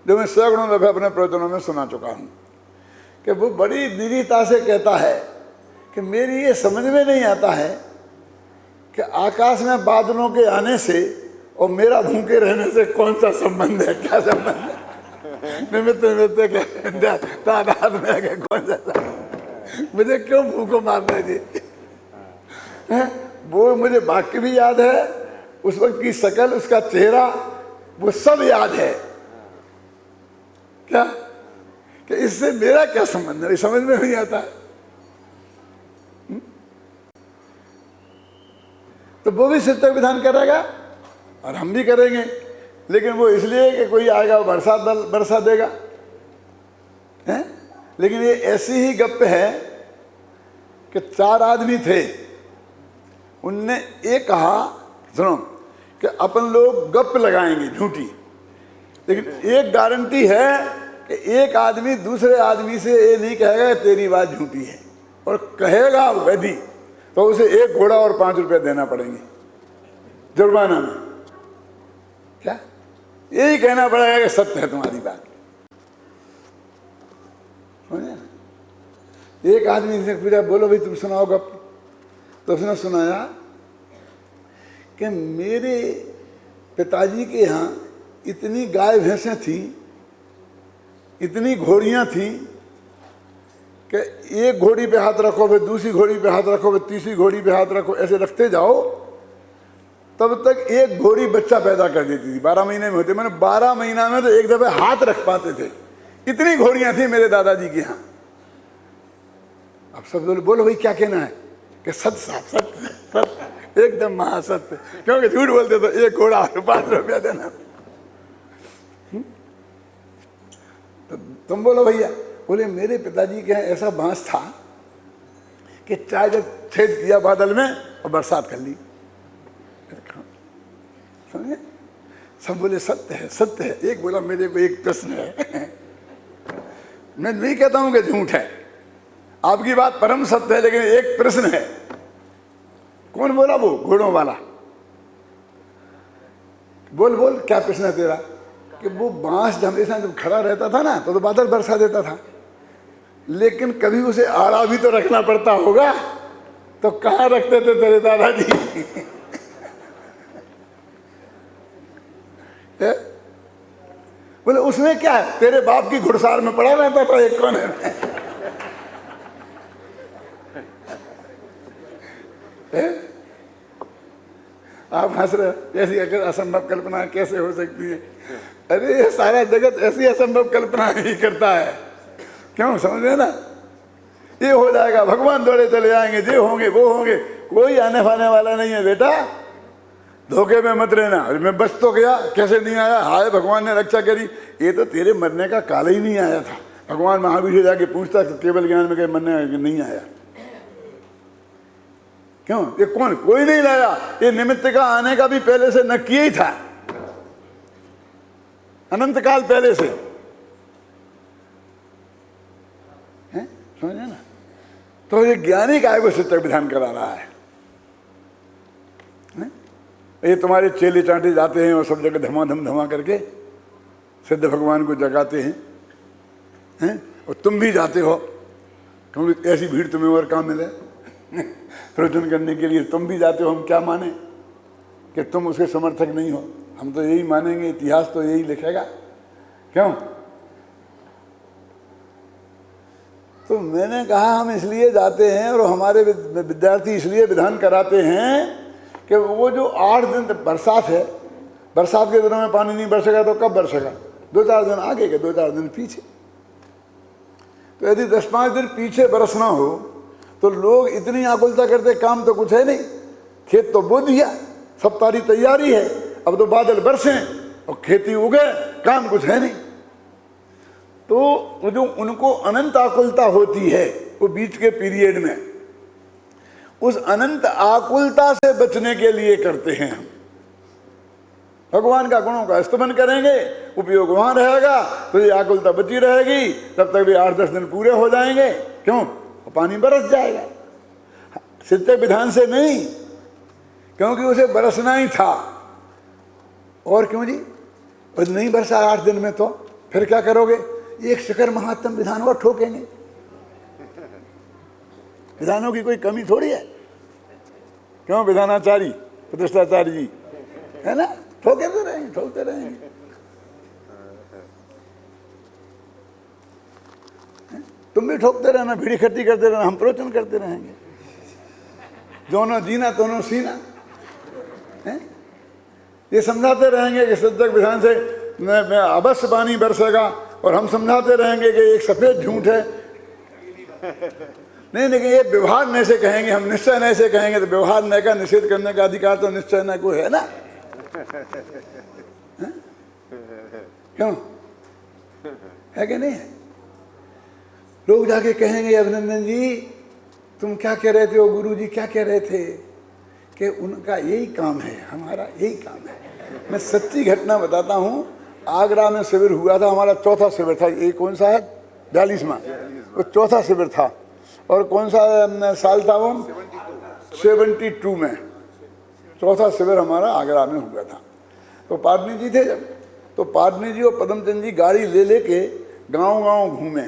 जो मैं सैकड़ों दफे अपने प्रवचनों में सुना चुका हूँ कि वो बड़ी निरीता से कहता है कि मेरी ये समझ में नहीं आता है कि आकाश में बादलों के आने से और मेरा भूखे रहने से कौन सा संबंध है, क्या संबंध है। निमित्त निमित्त तादाद में है कौन सा, मुझे क्यों भूखों मारने दी। वो मुझे वाक्य भी याद है, उस वक्त की शकल, उसका चेहरा, वो सब याद है। क्या कि इससे मेरा क्या संबंध है, समझ में नहीं आता है। तो वो भी शिष्टक विधान करेगा और हम भी करेंगे, लेकिन वो इसलिए कि कोई आएगा बरसा देगा है? लेकिन ये ऐसी ही गप्प है कि 4 आदमी थे, उनने ये कहा सुनो कि अपन लोग गप्प लगाएंगे झूठी, लेकिन एक गारंटी है कि एक आदमी दूसरे आदमी से ये नहीं कहेगा तेरी बात झूठी है, और कहेगा यदि तो उसे 1 घोड़ा और 5 रुपये देना पड़ेंगे जुर्माना में। क्या यही कहना पड़ेगा कि सत्य है तुम्हारी बात। एक आदमी से पूछा बोलो भाई तुम सुनाओ गप, तो उसने सुनाया कि मेरे पिताजी के यहाँ इतनी गाय भैंसें थी, इतनी घोड़ियाँ थी कि एक घोड़ी पे हाथ रखो, फिर दूसरी घोड़ी पे हाथ रखो, फिर तीसरी घोड़ी पे हाथ रखो, ऐसे रखते जाओ तब तक एक घोड़ी बच्चा पैदा कर देती थी। 12 महीने में होते, मैंने 12 महीना में तो एक दफे हाथ रख पाते थे, इतनी घोड़ियाँ थी मेरे दादाजी के यहाँ। अब सब लोग बोलो भाई क्या कहना है कि सत्य साहब सत्य सत्य एकदम महासत्य, क्योंकि झूठ बोलते तो 1 घोड़ा 5 रुपया देना। तो तुम बोलो भैया, बोले मेरे पिताजी के यहाँ ऐसा बांस था कि चाय जब छेद किया बादल में और बरसात कर ली। समझे? सब बोले सत्य है सत्य है। एक बोला मेरे को एक प्रश्न है। मैं नहीं कहता हूं कि झूठ है, आपकी बात परम सत्य है, लेकिन एक प्रश्न है। कौन बोला? वो घोड़ों वाला। बोल बोल क्या प्रश्न है तेरा? कि वो बांस हमेशा जब खड़ा रहता था ना तो बादल बरसा देता था, लेकिन कभी उसे आड़ा भी तो रखना पड़ता होगा, तो कहाँ रखते थे तेरे दादाजी? बोले उसमें क्या है, तेरे बाप की घुड़सार में पड़ा रहता था एक कोने में। आप हंस रहे, ऐसी अगर असंभव कल्पना कैसे हो सकती है? अरे सारा जगत ऐसी असंभव कल्पना ही करता है। क्यों? समझ रहे ना? ये हो जाएगा, भगवान दौड़े चले आएंगे, ये होंगे वो होंगे, कोई आने फाने वाला नहीं है बेटा, धोखे में मत रहना। अरे मैं बच तो गया, कैसे नहीं आया? हाय भगवान ने रक्षा करी। ये तो तेरे मरने का काल ही नहीं आया था। भगवान महावीर से जाके पूछता केवल ज्ञान में कहीं मरने नहीं आया। क्यों? ये कौन? कोई नहीं लाया। ये निमित्त का आने का भी पहले से नक्की ही था, अनंत काल पहले से। समझे ना? तो ये ज्ञानी का है वो शिष्टक विधान करा रहा है। ये तुम्हारे चेले चांटे जाते हैं और सब जगह धमा करके सिद्ध भगवान को जगाते हैं, और तुम भी जाते हो, क्योंकि ऐसी भीड़ तुम्हें और कहाँ मिले प्रवचन करने के लिए। तुम भी जाते हो, हम क्या माने कि तुम उसके समर्थक नहीं हो? हम तो यही मानेंगे, इतिहास तो यही लिखेगा। क्यों? तो मैंने कहा हम इसलिए जाते हैं और हमारे विद्यार्थी इसलिए विधान कराते हैं कि वो जो 8 दिन बरसात है, बरसात के दिनों में पानी नहीं बरसेगा तो कब बरसेगा? 2-4 दिन आगे के 2-4 दिन पीछे। तो यदि 10-5 दिन पीछे बरसना हो तो लोग इतनी आकुलता करते, काम तो कुछ है नहीं, खेत तो बो दिया, सब तारी तैयारी है, अब तो बादल बरसे और खेती उगे, काम कुछ है नहीं। तो जो उनको अनंत आकुलता होती है वो बीच के पीरियड में, उस अनंत आकुलता से बचने के लिए करते हैं हम। भगवान का गुणों का स्तमन करेंगे, उपयोग वहां रहेगा तो ये आकुलता बची रहेगी, तब तक भी 8-10 दिन पूरे हो जाएंगे। क्यों? और पानी बरस जाएगा। सिद्धक विधान से नहीं, क्योंकि उसे बरसना ही था। और क्यों जी, और नहीं बरसा 8 दिन में, तो फिर क्या करोगे? एक शिखर महात्म विधान और ठोकेंगे। विधानों की कोई कमी थोड़ी है। क्यों विधानाचारी प्रतिष्ठाचार्य जी, है ना, ठोकते रहेंगे, ठोकते रहेंगे। तुम भी ठोकते रहना, भीड़ इकट्ठी करते रहना, हम प्रवचन करते रहेंगे। दोनों जीना दोनों सीना है? ये समझाते रहेंगे कि सिद्धक विधान से मैं अवश्य पानी बरसेगा, और हम समझाते रहेंगे कि एक सफेद झूठ है। नहीं, लेकिन ये व्यवहार नय से कहेंगे, हम निश्चय नय से कहेंगे, तो व्यवहार नय का निषेध करने का अधिकार तो निश्चय नय को है ना। है? क्यों है कि नहीं है? लोग जाके कहेंगे, अभिनंदन जी तुम क्या कह रहे थे, वो गुरु जी क्या कह रहे थे, कि उनका यही काम है, हमारा यही काम है। मैं सच्ची घटना बताता हूँ। आगरा में शिविर हुआ था, हमारा चौथा शिविर था। ये कौन सा है? 42वां। वो चौथा शिविर था। और कौन सा साल था वो? 72 में चौथा शिविर हमारा आगरा में हुआ था। तो पाटनी जी थे जब, तो पाटनी जी और पदमचंद जी गाड़ी ले लेके गांव-गांव घूमे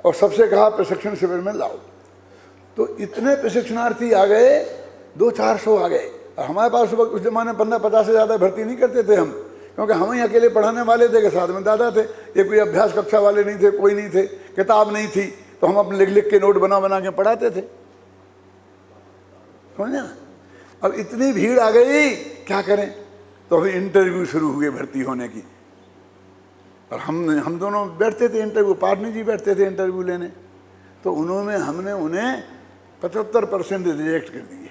और सबसे कहा प्रशिक्षण शिविर में लाओ। तो इतने प्रशिक्षणार्थी आ गए, 200-400 आ गए। और हमारे पास उस जमाने 15-50 से ज़्यादा भर्ती नहीं करते थे हम, क्योंकि हम ही अकेले पढ़ाने वाले थे, के साथ में दादा थे। ये कोई अभ्यास कक्षा वाले नहीं थे, कोई नहीं थे, किताब नहीं थी, तो हम अपने लिख के नोट बना के पढ़ाते थे। समझे ना? अब इतनी भीड़ आ गई, क्या करें? तो अभी इंटरव्यू शुरू हुए भर्ती होने की। और हम दोनों बैठते थे इंटरव्यू, पाटनी जी बैठते थे इंटरव्यू लेने। तो हमने उन्हें 75% रिजेक्ट कर दिए।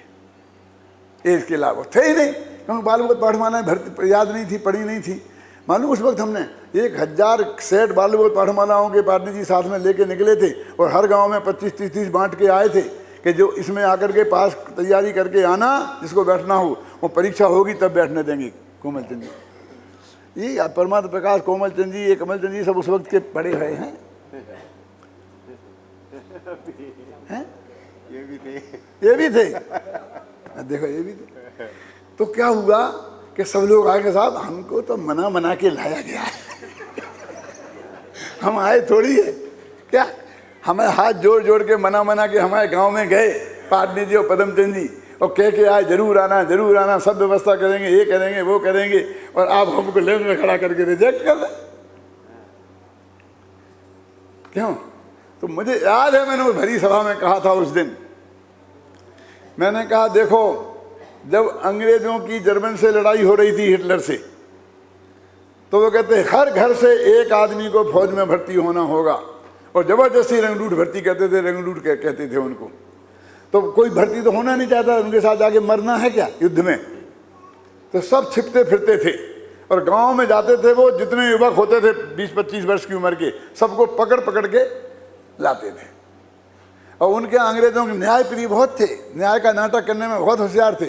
इसके अलावा थे ही नहीं, क्योंकि बालूवत पाठमालाएं भर्ती याद नहीं थी, पढ़ी नहीं थी। मालूम उस वक्त हमने 1000 सेट बालूवत पाठमालाओं के पाटनी जी साथ में लेके निकले थे, और हर गांव में 25-30 बांट के आए थे कि जो इसमें आकर के पास तैयारी करके आना, जिसको बैठना हो, वो परीक्षा होगी तब बैठने देंगे। कोमल चंद जी, ये परमात्मा प्रकाश, कोमल चंद जी, ये कमल चंद जी सब उस वक्त के पढ़े हुए हैं। ये भी थे देखो, ये भी थे। तो क्या हुआ कि सब लोग आए, साहब हमको तो मना के लाया गया है। हम आए थोड़ी है क्या, हमें हाथ जोड़ के मना के हमारे गांव में गए पाटनी जी और पदमचंद जी, और कह के आए जरूर आना, सब व्यवस्था करेंगे, ये करेंगे वो करेंगे, और आप हमको लेन में खड़ा करके रिजेक्ट कर रहे। क्यों? तो मुझे याद है, मैंने उस भरी सभा में कहा था उस दिन, मैंने कहा देखो, जब अंग्रेजों की जर्मन से लड़ाई हो रही थी, हिटलर से, तो वो कहते हर घर से एक आदमी को फौज में भर्ती होना होगा, और जबरदस्ती रंगरूट भर्ती करते थे, रंगरूट कहते थे उनको। तो कोई भर्ती तो होना नहीं चाहता, उनके साथ जाके मरना है क्या युद्ध में? तो सब छिपते फिरते थे, और गांव में जाते थे। वो जितने युवक होते थे 20-25 वर्ष की उम्र के, सबको पकड़ के लाते थे। और उनके अंग्रेजों के न्याय प्रिय बहुत थे, न्याय का नाटक करने में बहुत होशियार थे,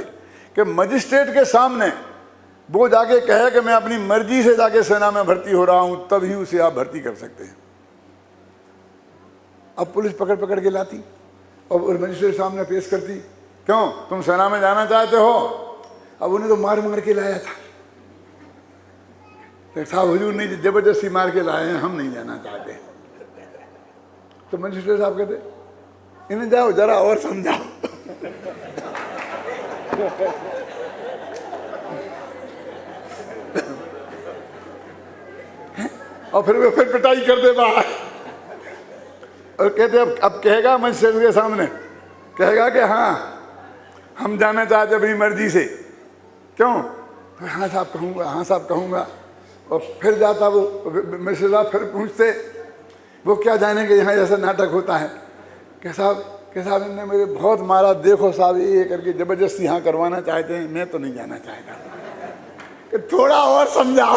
कि मजिस्ट्रेट के सामने वो जाके कहे कि मैं अपनी मर्जी से जाके सेना में भर्ती हो रहा हूं, तभी उसे आप भर्ती कर सकते हैं। अब पुलिस पकड़ के लाती और मजिस्ट्रेट सामने पेश करती, क्यों तुम सेना में जाना चाहते हो? अब उन्हें तो मार के लाया था। तो साहब हुजूर नहीं, जबरदस्ती मार के लाए हैं, हम नहीं जाना चाहते। तो मजिस्ट्रेट साहब कहते इन्हें जाओ जरा और समझाओ। और फिर वो पिटाई कर दे बाहर, और कहते अब कहेगा मजिस्ट्रेट के सामने, कहेगा कि हाँ हम जाना चाहते अपनी मर्जी से। क्यों? तो हाँ साहब कहूँगा। और फिर जाता वो मजिस्ट्रेट साहब, फिर पूछते वो क्या जानेंगे यहाँ ऐसा नाटक होता है, कि साहब इनने मुझे बहुत मारा, देखो साहब ये करके जबरदस्ती यहाँ करवाना चाहते हैं, मैं तो नहीं जाना चाहता, कि थोड़ा और समझाओ।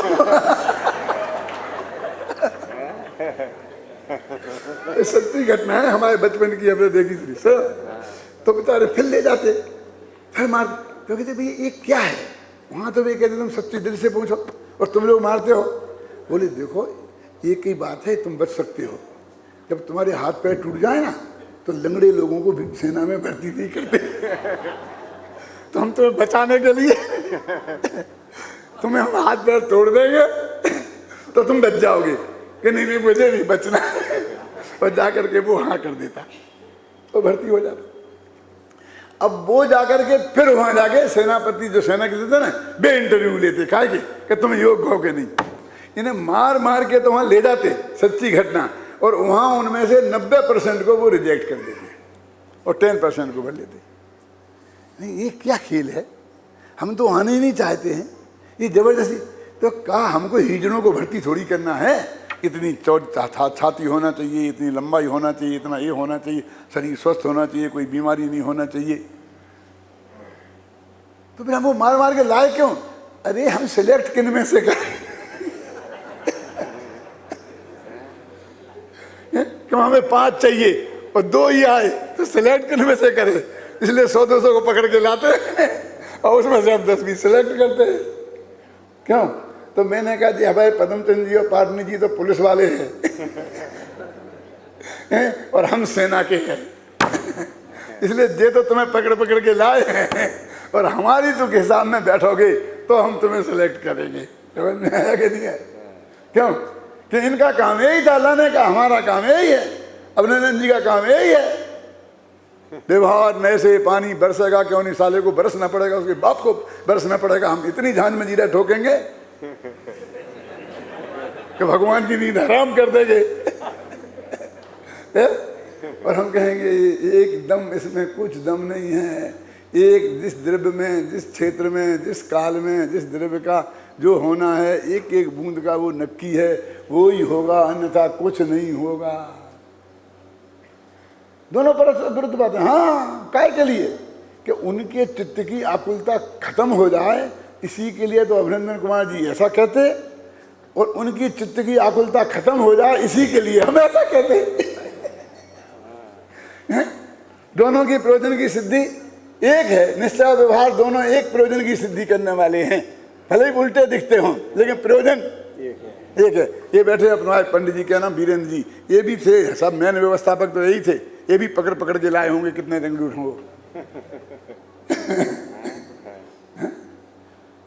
सच्ची घटना है, हमारे बचपन की हमने देखी थी सर। तो बेचारे फिर ले जाते, फिर मार, तो कहते भैया ये क्या है? वहाँ तो भी कहते तुम सच्ची दिल से पूछो और तुम लोग मारते हो। बोले देखो एक ही बात है, तुम बच सकते हो, जब तुम्हारे हाथ पैर टूट जाए ना, तो लंगड़े लोगों को भी सेना में भर्ती नहीं करते। तो हम तुम्हें बचाने के लिए तुम्हें हम हाथ पैर तोड़ देंगे तो तुम बच जाओगे कि नहीं नहीं मुझे नहीं बचना। और जाकर के वो हाँ कर देता तो भर्ती हो जाता। अब वो जाकर के फिर वहां जाके सेनापति जो सेना के देते ना बे इंटरव्यू लेते काहे कि तुम योग्य हो के नहीं। इन्हें मार मार के तो वहां ले जाते, सच्ची घटना, और वहां उनमें से 90% को वो रिजेक्ट कर देते और 10% को भर लेते। नहीं ये क्या खेल है, हम तो आने ही नहीं चाहते हैं, ये जबरदस्ती। तो कहा हमको हिजड़ों को भर्ती थोड़ी करना है, इतनी छाती होना चाहिए, इतनी लंबाई होना चाहिए, इतना ये होना चाहिए, शरीर स्वस्थ होना चाहिए, कोई बीमारी नहीं होना चाहिए। तो फिर हम वो मार मार के लाए क्यों? अरे हम सिलेक्ट किन में से करें? क्यों हमें 5 चाहिए और 2 ही आए, तो सिलेक्ट किन में से करें? इसलिए 100-200 को पकड़ के लाते हैं और उसमें से हम 10-20 सिलेक्ट करते हैं। क्यों? तो मैंने कहा जी भाई पद्मचंद जी और पाटनी जी तो पुलिस वाले हैं और हम सेना के हैं, इसलिए जे तो तुम्हें पकड़ पकड़ के लाए हैं और हमारी तो के हिसाब में बैठोगे तो हम तुम्हें सेलेक्ट करेंगे। समझ में आया कि नहीं है? क्यों कि इनका काम यही था लाने का, हमारा काम यही है, अभिनंदन जी का काम यही है। व्यवहार नए से पानी बरसेगा क्यों नहीं, साले को बरसना पड़ेगा, उसके बाप को बरसना पड़ेगा। हम इतनी जान में जीरा ठोकेंगे कि भगवान की नींद हराम कर देंगे। और हम कहेंगे एकदम इसमें कुछ दम नहीं है। एक जिस द्रव्य में, जिस क्षेत्र में, जिस काल में, जिस द्रव्य का जो होना है, एक एक बूंद का वो नक्की है, वो ही होगा, अन्यथा कुछ नहीं होगा। दोनों परस्पर विरुद्ध बातें। हाँ, काय के लिए? कि उनके चित्त की आकुलता खत्म हो जाए, इसी के लिए तो अभिनंदन कुमार जी ऐसा कहते, और उनकी चित्त की आकुलता खत्म हो जाए इसी के लिए हम ऐसा कहते। दोनों की प्रयोजन की सिद्धि एक है, निश्चय व्यवहार दोनों एक प्रयोजन की सिद्धि करने वाले हैं, भले ही उल्टे दिखते हों लेकिन प्रयोजन एक है। ये बैठे अपना पंडित जी क्या नाम वीरेंद्र जी, ये भी थे, सब मैन व्यवस्थापक तो यही थे, ये भी पकड़ पकड़ के लाए होंगे, कितने रंगूठ होंगे।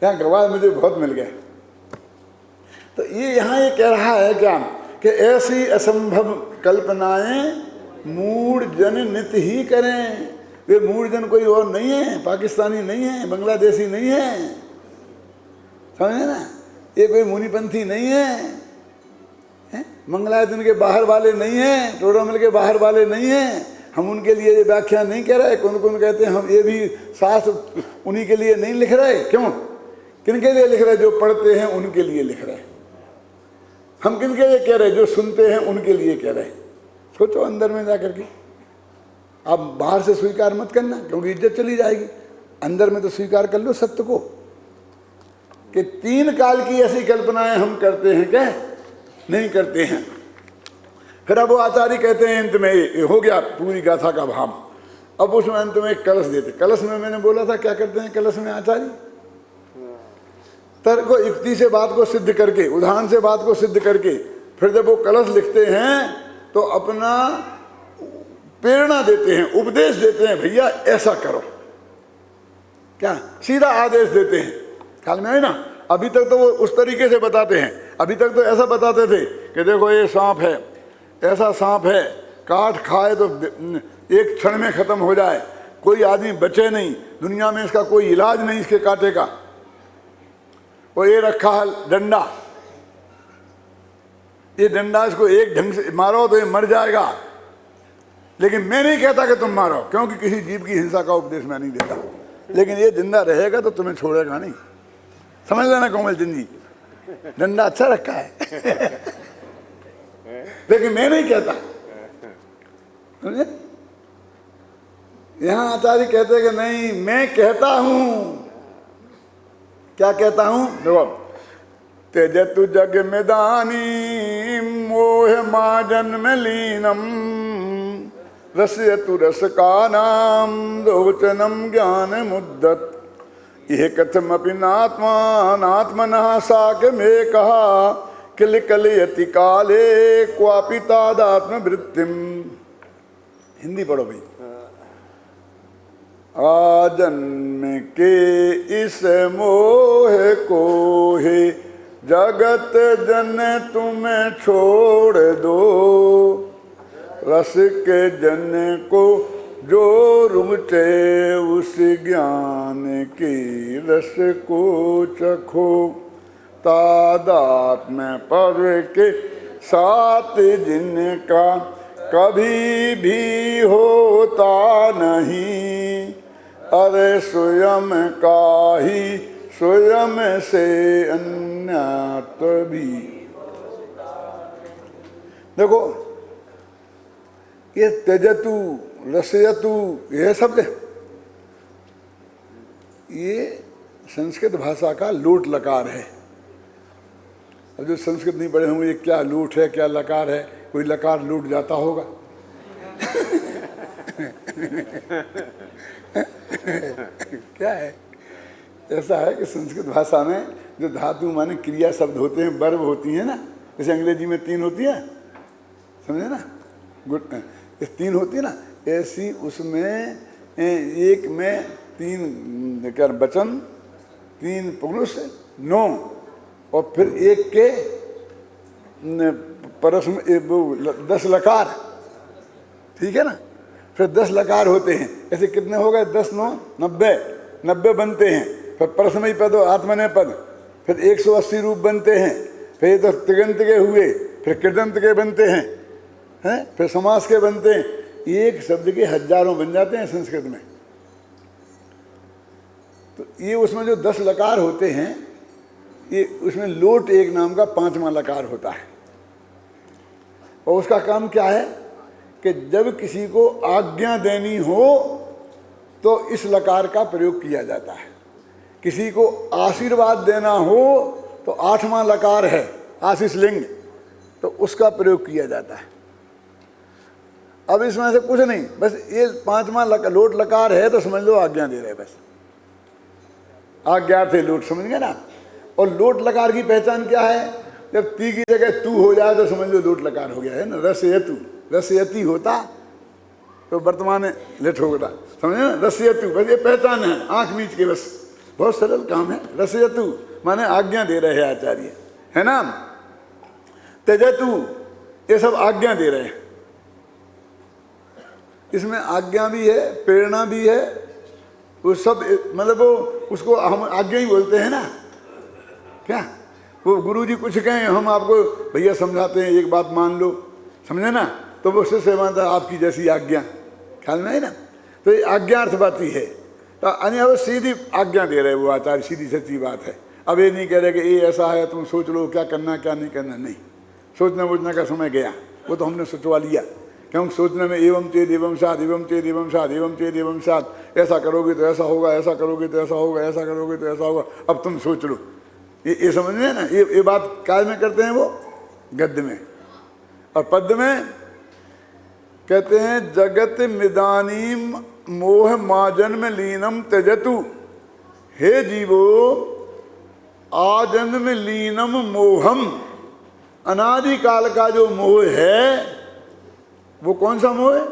यहाँ गवाह मुझे बहुत मिल गए। तो ये यहाँ ये कह रहा है क्या कि ऐसी असंभव कल्पनाएं मूढ़ जन नित ही करें। वे मूढ़ जन कोई और नहीं है, पाकिस्तानी नहीं है, बांग्लादेशी नहीं है, समझे ना, ये कोई मुनिपंथी नहीं है, मंगलायतन के बाहर वाले नहीं हैं, टोडरमल के बाहर वाले नहीं हैं। हम उनके लिए ये व्याख्या नहीं कह रहे। कौन कौन कहते हैं हम ये भी शास्त्र उन्हीं के लिए नहीं लिख रहे। क्यों? किनके लिए लिख रहे? जो पढ़ते हैं उनके लिए लिख रहे। हम किनके लिए कह रहे? जो सुनते हैं उनके लिए कह रहे। सोचो अंदर में जाकर के, आप बाहर से स्वीकार मत करना क्योंकि इज्जत चली जाएगी, अंदर में तो स्वीकार कर लो सत्य को कि 3 काल की ऐसी कल्पनाएं हम करते हैं क्या? नहीं करते हैं। फिर अब वो आचार्य कहते हैं अंत में, हो गया पूरी गाथा का भाव, अब उसमें अंत में एक कलश देते। कलश में मैंने बोला था क्या करते हैं कलश में आचार्य? तर्क को युक्ति से बात को सिद्ध करके, उदाहरण से बात को सिद्ध करके, फिर जब वो कलश लिखते हैं तो अपना प्रेरणा देते हैं, उपदेश देते हैं, भैया ऐसा करो। क्या सीधा आदेश देते हैं, ख्याल में है ना? अभी तक तो वो उस तरीके से बताते हैं, अभी तक तो ऐसा बताते थे कि देखो ये सांप है, ऐसा सांप है, काट खाए तो एक क्षण में खत्म हो जाए, कोई आदमी बचे नहीं, दुनिया में इसका कोई इलाज नहीं इसके कांटे का। और ये रखा है डंडा, ये डंडा इसको एक ढंग से मारो तो ये मर जाएगा, लेकिन मैं नहीं कहता कि तुम मारो, क्योंकि किसी जीव की हिंसा का उपदेश मैं नहीं देता, लेकिन ये जिंदा रहेगा तो तुम्हें छोड़ेगा नहीं। समझ लेना कोमल चंद जी, डंडा अच्छा रखा है लेकिन मैं नहीं कहता, समझे? यहां आचार्य कहते हैं कि नहीं, मैं कहता हूं। क्या कहता हूं? देखो, त्यजतु जग मैदानी मोह माजन में लीनम रसयतु रस का नाम दोचनम ज्ञान मुद्दत यह कथमपि नात्मनः साक्य में कहा किल कलयति काले क्वापि तादात्म वृत्तिम। हिंदी पढ़ो भाई। आजन्म के इस मोह को है जगत जन तुम्हें छोड़ दो, रस के जन को जो रुचे उस ज्ञान की रस को चखो, तादात्म्य पर के साथ जिनका कभी भी होता नहीं, अरे स्वयं का ही स्वयं से अन्यत्र भी। देखो ये त्यजतु रसयतु यह शब्द ये संस्कृत भाषा का लोट लकार है। अब जो संस्कृत नहीं पढ़े होंगे ये क्या लूट है क्या लकार है, कोई लकार लूट जाता होगा। क्या है, ऐसा है कि संस्कृत भाषा में जो धातु माने क्रिया शब्द होते हैं, वर्ब होती है ना, जैसे अंग्रेजी में 3 होती है, समझे ना, गुड 3 होती है ना, ऐसी उसमें एक में 3 क्या वचन, 3 पुरुष 9 और फिर एक के परस में 10 लकार, ठीक है ना, फिर 10 लकार होते हैं। ऐसे कितने हो गए, 10 9 90 बनते हैं। फिर परसमयी पद और आत्मनेपद, फिर 180 रूप बनते हैं। फिर ये तो तिगंत के हुए, फिर कृदंत के बनते हैं, फिर समास के बनते हैं। एक शब्द के हजारों बन जाते हैं संस्कृत में। तो ये उसमें जो 10 लकार होते हैं, ये उसमें लोट एक नाम का 5वां लकार होता है। और उसका काम क्या है कि जब किसी को आज्ञा देनी हो तो इस लकार का प्रयोग किया जाता है। किसी को आशीर्वाद देना हो तो 8वां लकार है आशीष लिंग, तो उसका प्रयोग किया जाता है। अब इसमें से कुछ नहीं, बस ये 5वां लोट लकार है तो समझ लो आज्ञा दे रहे, बस आज्ञा थे लोट, समझ गए ना। और लोट लकार की पहचान क्या है, जब ती की जगह तू हो जाए तो समझ लो लोट लकार हो गया है ना। रसयतु, रसयति होता तो वर्तमान लेट हो गया, समझे ना। रसयतु बस ये पहचान है, आंख मीच के, बस बहुत सरल काम है। रसयतु माने आज्ञा दे रहे हैं आचार्य, है ना। त्यजतु ये सब आज्ञा दे रहे हैं। इसमें आज्ञा भी है, प्रेरणा भी है, वो सब मतलब वो उसको हम आज्ञा ही बोलते हैं ना। क्या वो गुरुजी कुछ कहें, हम आपको भैया समझाते हैं, एक बात मान लो, समझे ना, तो वो उससे मानता है आपकी जैसी आज्ञा, ख्याल में है ना। तो ये आज्ञा अर्थ बात ही है। तो अन्य वो सीधी आज्ञा दे रहे वो आचार्य, सीधी सच्ची बात है। अब ये नहीं कह रहे कि ये ऐसा है तुम सोच लो क्या करना क्या नहीं करना, नहीं। सोचने वोचने का समय गया, वो तो हमने सोचवा लिया। क्योंकि सोचने में एवं चेद एवं साध, एवं चेद एवं साध, एवं चेद एवं साध, ऐसा करोगे तो ऐसा होगा, ऐसा करोगे तो ऐसा होगा, ऐसा करोगे तो ऐसा होगा, अब तुम सोच लो। ये समझ में है ना। ये बात काय में करते हैं वो, गद्य में। और पद्य में कहते हैं जगत मिदानीम मोह माजन्म लीनम त्यजतु, हे जीवो आजन्म लीनम मोहम। अनादिकाल का जो मोह है वो कौन सा मोह है,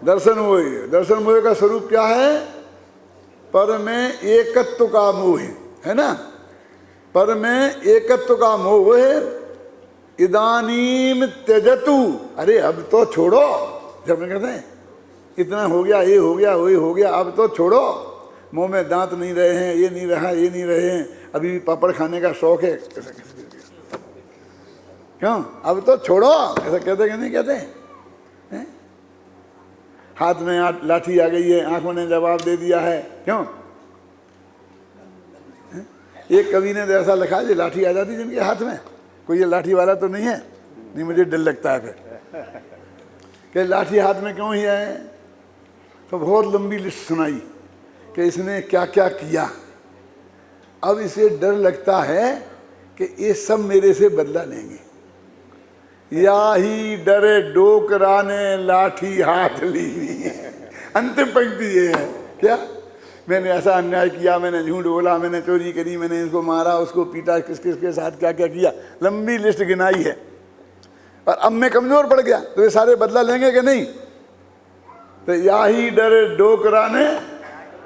दर्शन मोह है। दर्शन मोह का स्वरूप क्या है, पर में एकत्व का मोह है ना। पर में एकत्व का मोह है। इदानीम त्यजतु, अरे अब तो छोड़ो। जब मैं कहते हैं इतना हो गया, ये हो गया, वही हो गया, अब तो छोड़ो। मुंह में दांत नहीं रहे हैं, ये नहीं रहा, ये नहीं रहे हैं, अभी भी पापड़ खाने का शौक है, क्यों, अब तो छोड़ो, ऐसा कहते कि नहीं कहते हैं? हाथ में लाठी आ गई है, आंखों ने जवाब दे दिया है, क्यों। एक कवि ने तो ऐसा लिखा है, लाठी आ जाती जिनके हाथ में, कोई ये लाठी वाला तो नहीं है, नहीं मुझे डर लगता है फिर कि लाठी हाथ में क्यों ही है। तो बहुत लंबी लिस्ट सुनाई कि इसने क्या क्या किया। अब इसे डर लगता है कि ये सब मेरे से बदला लेंगे। या ही डरे डोकराने लाठी हाथ ली। अंतिम पंक्ति ये है, क्या मैंने ऐसा अन्याय किया, मैंने झूठ बोला, मैंने चोरी करी, मैंने इसको मारा, उसको पीटा, किस किस के साथ क्या क्या किया, लंबी लिस्ट गिनाई है। और अब मैं कमजोर पड़ गया तो ये सारे बदला लेंगे कि नहीं? तो याही डर डोकरा ने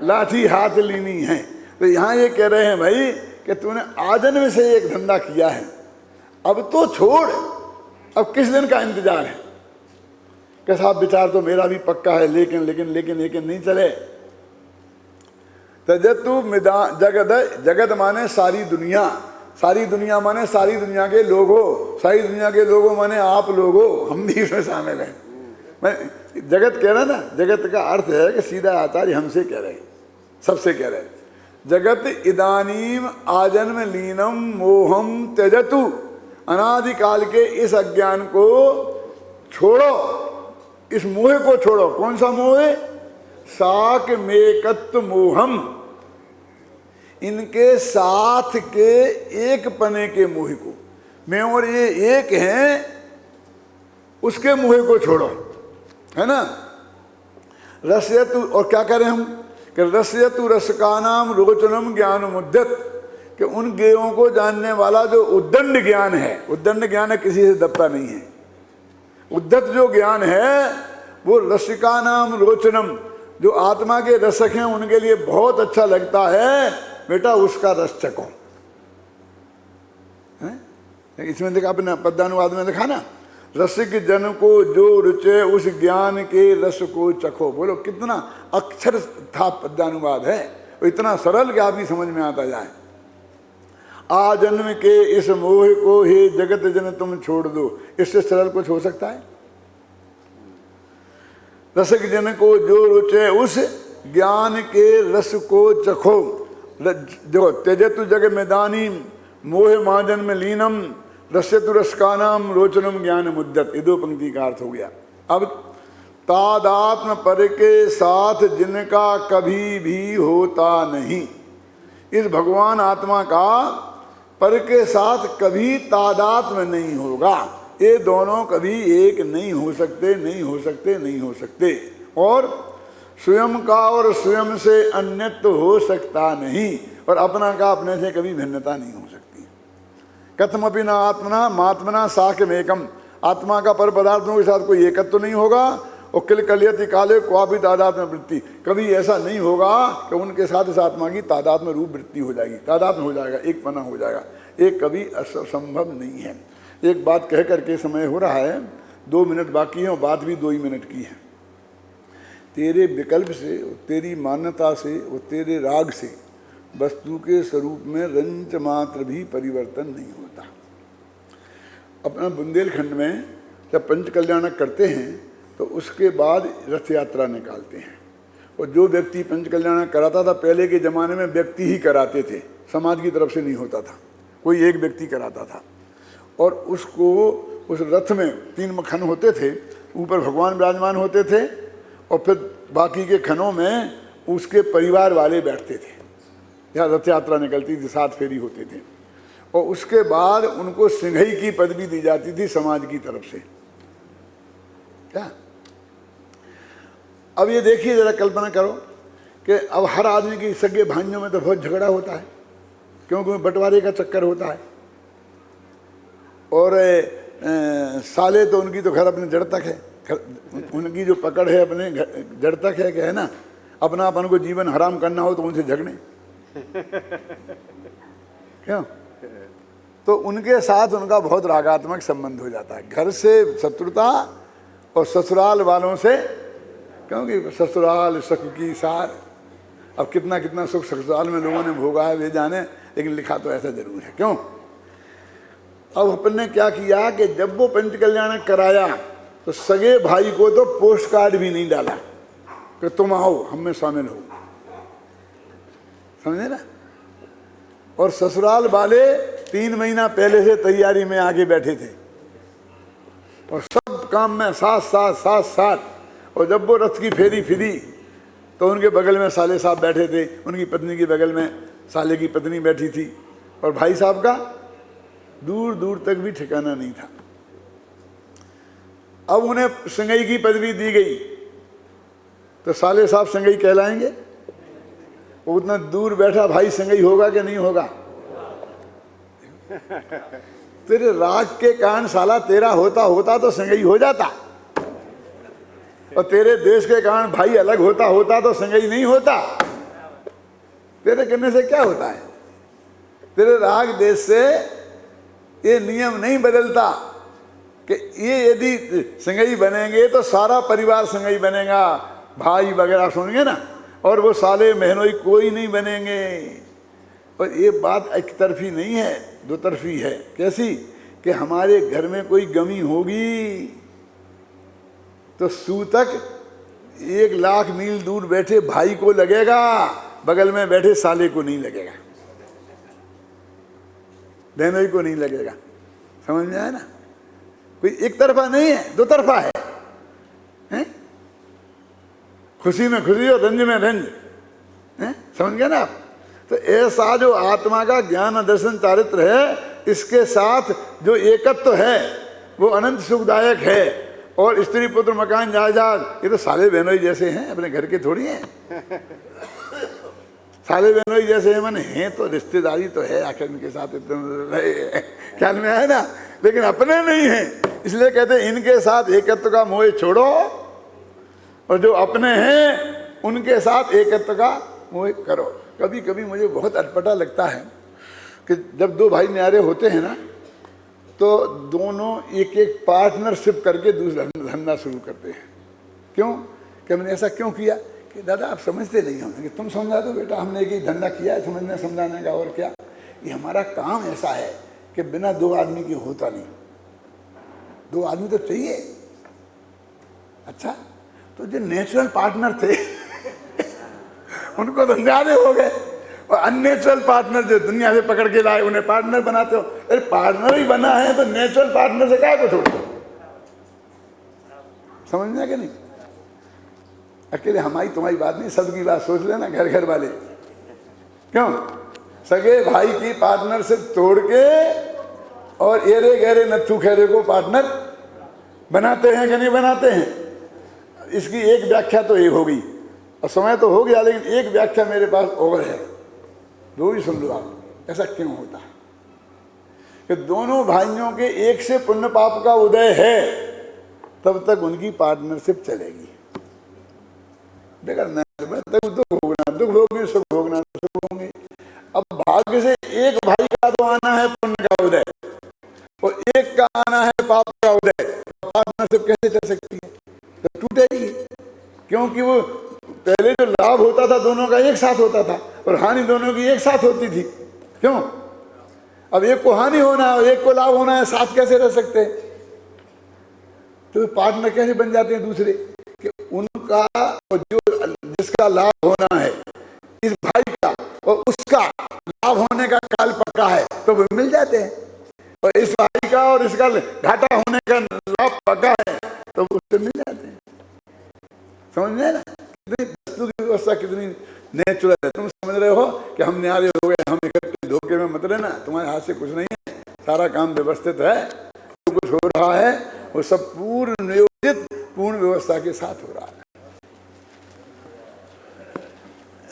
लाठी हाथ लीनी है। तो यहाँ ये कह रहे हैं भाई कि तूने आजन्म से एक धंधा किया है, अब तो छोड़, अब किस दिन का इंतजार है? कि साहब विचार तो मेरा भी पक्का है, लेकिन लेकिन लेकिन लेकिन नहीं चले। तजतु मिदा जगत, जगत माने सारी दुनिया, सारी दुनिया माने सारी दुनिया के लोगों, सारी दुनिया के लोगों माने आप लोगों, हम भी इसमें शामिल हैं। मैं जगत कह रहा ना, जगत का अर्थ है कि सीधा आचार्य हमसे कह रहे हैं, सबसे कह रहे हैं, जगत इदानीम आजन्म लीनम मोहम त्यजतु, अनादिकाल के इस अज्ञान को छोड़ो, इस मोह को छोड़ो। कौन सा मोह? साक मेकत्व मोहम, इनके साथ के एक पने के मोह को, मैं और ये एक हैं, उसके मोह को छोड़ो, है ना। रसयतु, और क्या करें हम कि रसयतु रसकानाम रोचनम ज्ञान मुद्दत, कि उन ज्ञेयों को जानने वाला जो उद्दंड ज्ञान है, उद्दंड ज्ञान है किसी से दबता नहीं है, उद्धत जो ज्ञान है वो रसिका नाम रोचनम, जो आत्मा के रसक हैं उनके लिए बहुत अच्छा लगता है, बेटा उसका रस चको। इसमें देखा अपने पद्यानुवाद में देखा ना, रसिक जन को जो रुचे उस ज्ञान के रस को चखो। बोलो कितना अक्षर था पद्यानुवाद है, इतना सरल कि आपकी समझ में आता जाए। आजन्म के इस मोह को हे जगत जन तुम छोड़ दो, इससे सरल कुछ हो सकता है? रसिक जन को जो रुचे उस ज्ञान के रस को चखो। देखो, त्यजतु जग मैदानी मोह महाजन्म लीनम रस्यतु रसकानाम रोचनम ज्ञान मुद्दत, ये दो पंक्ति का अर्थ हो गया। अब तादात्म पर के साथ जिनका कभी भी होता नहीं, इस भगवान आत्मा का पर के साथ कभी तादात्म्य नहीं होगा। ये दोनों कभी एक नहीं हो सकते, नहीं हो सकते, नहीं हो सकते। और स्वयं का और स्वयं से अन्यत्व हो सकता नहीं, और अपना का अपने से कभी भिन्नता नहीं हो सकती। कथमपि न आत्मना मात्मना साक्यमेकम, आत्मा का पर पदार्थों के साथ कोई एकत्व तो नहीं होगा। और किल कलियति काले क्वापि तादात्म्य वृत्ति, कभी ऐसा नहीं होगा कि उनके साथ इस आत्मा की तादात्म्य रूप वृत्ति हो जाएगी, तादात्म्य हो जाएगा, एक पना हो जाएगा। एक कभी असंभव नहीं है। एक बात कह करके समय हो रहा है, 2 मिनट बाकी है और बात भी 2 ही मिनट की है। तेरे विकल्प से, तेरी मान्यता से और तेरे राग से वस्तु के स्वरूप में रंच मात्र भी परिवर्तन नहीं होता। अपना बुंदेलखंड में जब पंच कल्याणक करते हैं तो उसके बाद रथ यात्रा निकालते हैं। और जो व्यक्ति पंच कल्याणक कराता था, पहले के ज़माने में व्यक्ति ही कराते थे, समाज की तरफ से नहीं होता था, कोई एक व्यक्ति कराता था। और उसको उस रथ में 3 मखन होते थे, ऊपर भगवान विराजमान होते थे और फिर बाकी के खनों में उसके परिवार वाले बैठते थे। यहाँ रथ यात्रा निकलती थी, 7 फेरी होते थे। और उसके बाद उनको सिंघई की पदवी दी जाती थी समाज की तरफ से। क्या अब ये देखिए, जरा कल्पना करो कि अब हर आदमी की सगे भाइयों में तो बहुत झगड़ा होता है, क्योंकि बंटवारे का चक्कर होता है। और साले तो उनकी तो घर अपने जड़ तक है, उनकी जो पकड़ है अपने जड़ तक है, क्या है ना, अपना अपन को जीवन हराम करना हो तो उनसे झगड़े क्यों? तो उनके साथ उनका बहुत रागात्मक संबंध हो जाता है। घर से शत्रुता और ससुराल वालों से, क्योंकि ससुराल सुख की सार। अब कितना कितना सुख ससुराल में लोगों ने भोगा है वे जाने, लेकिन लिखा तो ऐसा जरूर है। क्यों? अब अपन ने क्या किया कि जब वो पंच कल्याण कराया तो सगे भाई को तो पोस्ट कार्ड भी नहीं डाला कि तुम आओ हम में शामिल हो, समझे ना। और ससुराल वाले 3 महीना पहले से तैयारी में आगे बैठे थे और सब काम में साथ। और जब वो रथ की फेरी फिरी तो उनके बगल में साले साहब बैठे थे, उनकी पत्नी के बगल में साले की पत्नी बैठी थी, और भाई साहब का दूर दूर तक भी ठिकाना नहीं था। अब उन्हें सिंघई की पदवी दी गई तो साले साहब सिंघई कहलाएंगे? वो उतना दूर बैठा भाई सिंघई होगा कि नहीं होगा? तेरे राग के कारण साला तेरा होता होता तो संगई हो जाता, और तेरे देश के कारण भाई अलग होता होता तो संगई नहीं होता। तेरे करने से क्या होता है? तेरे राग देश से ये नियम नहीं बदलता कि ये यदि संगई बनेंगे तो सारा परिवार संगई बनेगा, भाई वगैरह सुनेंगे ना, और वो साले बहनोई कोई नहीं बनेंगे। और ये बात एक तरफी नहीं है, दो तरफी है। कैसी? कि हमारे घर में कोई गमी होगी तो सूतक 1,00,000 मील दूर बैठे भाई को लगेगा, बगल में बैठे साले को नहीं लगेगा, बहनोई को नहीं लगेगा। समझ में आया ना? कोई एक तरफा नहीं है, दो तरफा है, हैं? खुशी में खुशी और रंज में रंज, हैं? समझ गए ना आप? तो ऐसा जो आत्मा का ज्ञान दर्शन चारित्र है, इसके साथ जो एकत्व है वो अनंत सुखदायक है। और स्त्री पुत्र मकान जायदाद ये तो साले बहनोई जैसे हैं, अपने घर के थोड़ी हैं। साले बहनोई जैसे हैं, मन हैं तो रिश्तेदारी तो है, आखिर इनके साथ इतना ख्याल में आया ना, लेकिन अपने नहीं हैं। इसलिए कहते हैं इनके साथ एकत्व का मोह छोड़ो, और जो अपने हैं उनके साथ एकत्व का मोह करो। कभी कभी मुझे बहुत अटपटा लगता है कि जब दो भाई न्यारे होते हैं ना, तो दोनों एक एक पार्टनरशिप करके दूसरा धंधा शुरू करते हैं। क्यों? कि हमने ऐसा क्यों किया? कि दादा आप समझते नहीं होंगे, कि तुम समझा दो बेटा, हमने एक ही धंधा किया है, समझने समझाने का, और क्या। ये हमारा काम ऐसा है कि बिना दो आदमी के होता नहीं, दो आदमी तो चाहिए। अच्छा, तो जो नेचुरल पार्टनर थे उनको तो न्यारे हो गए, और अननेचुरल पार्टनर जो दुनिया से पकड़ के लाए उन्हें पार्टनर बनाते हो। अरे पार्टनर ही बना है तो नेचुरल पार्टनर से क्या को छोड़ दो? समझ में कि नहीं? अकेले हमारी तुम्हारी बात नहीं, सबकी बात सोच लेना, घर घर वाले। क्यों? सगे भाई की पार्टनरशिप तोड़ के और एरे गहरे नत्थू खैरे को पार्टनर बनाते हैं कि नहीं बनाते हैं? इसकी एक व्याख्या तो ये होगी, और समय तो हो गया, लेकिन एक व्याख्या मेरे पास और है, दो ही सुन लो आप। ऐसा क्यों होता है? कि दोनों भाइयों के एक से पुण्य पाप का उदय है, तब तक उनकी पार्टनरशिप चलेगी। बेकार तब दुख भोगना, दुख भोगने सुख भोगना, सुख होंगे। अब भाग्य से एक भाई का तो आना है पुण्य का उदय, और एक का आना है पाप का उदय, पार्टनरशिप कैसे चल सकती है? तो टूटेगी। क्योंकि वो पहले जो लाभ होता था दोनों का एक साथ होता था, और हानि दोनों की एक साथ होती थी। क्यों? अब एक को हानि होना है और एक को लाभ होना है, साथ कैसे रह सकते हैं? तो पार्टनर कैसे बन जाते हैं दूसरे? कि उनका और जो जिसका लाभ होना है इस भाई का, और उसका लाभ होने का काल पक्का है, तो वो मिल जाते हैं। और इस भाई का और इसका घाटा होने का लाभ पक्का है, तो वो उससे मिल जाते हैं। समझ में ना? कितनी वस्तु की व्यवस्था कितनी नेचुरल है। तुम समझ रहे हो कि हम न्यारे हो गए, हम इकट्ठे धोखे में मत रहना, तुम्हारे हाथ से कुछ नहीं है, सारा काम व्यवस्थित है। जो कुछ हो रहा है वो सब पूर्ण नियोजित पूर्ण व्यवस्था के साथ हो रहा है।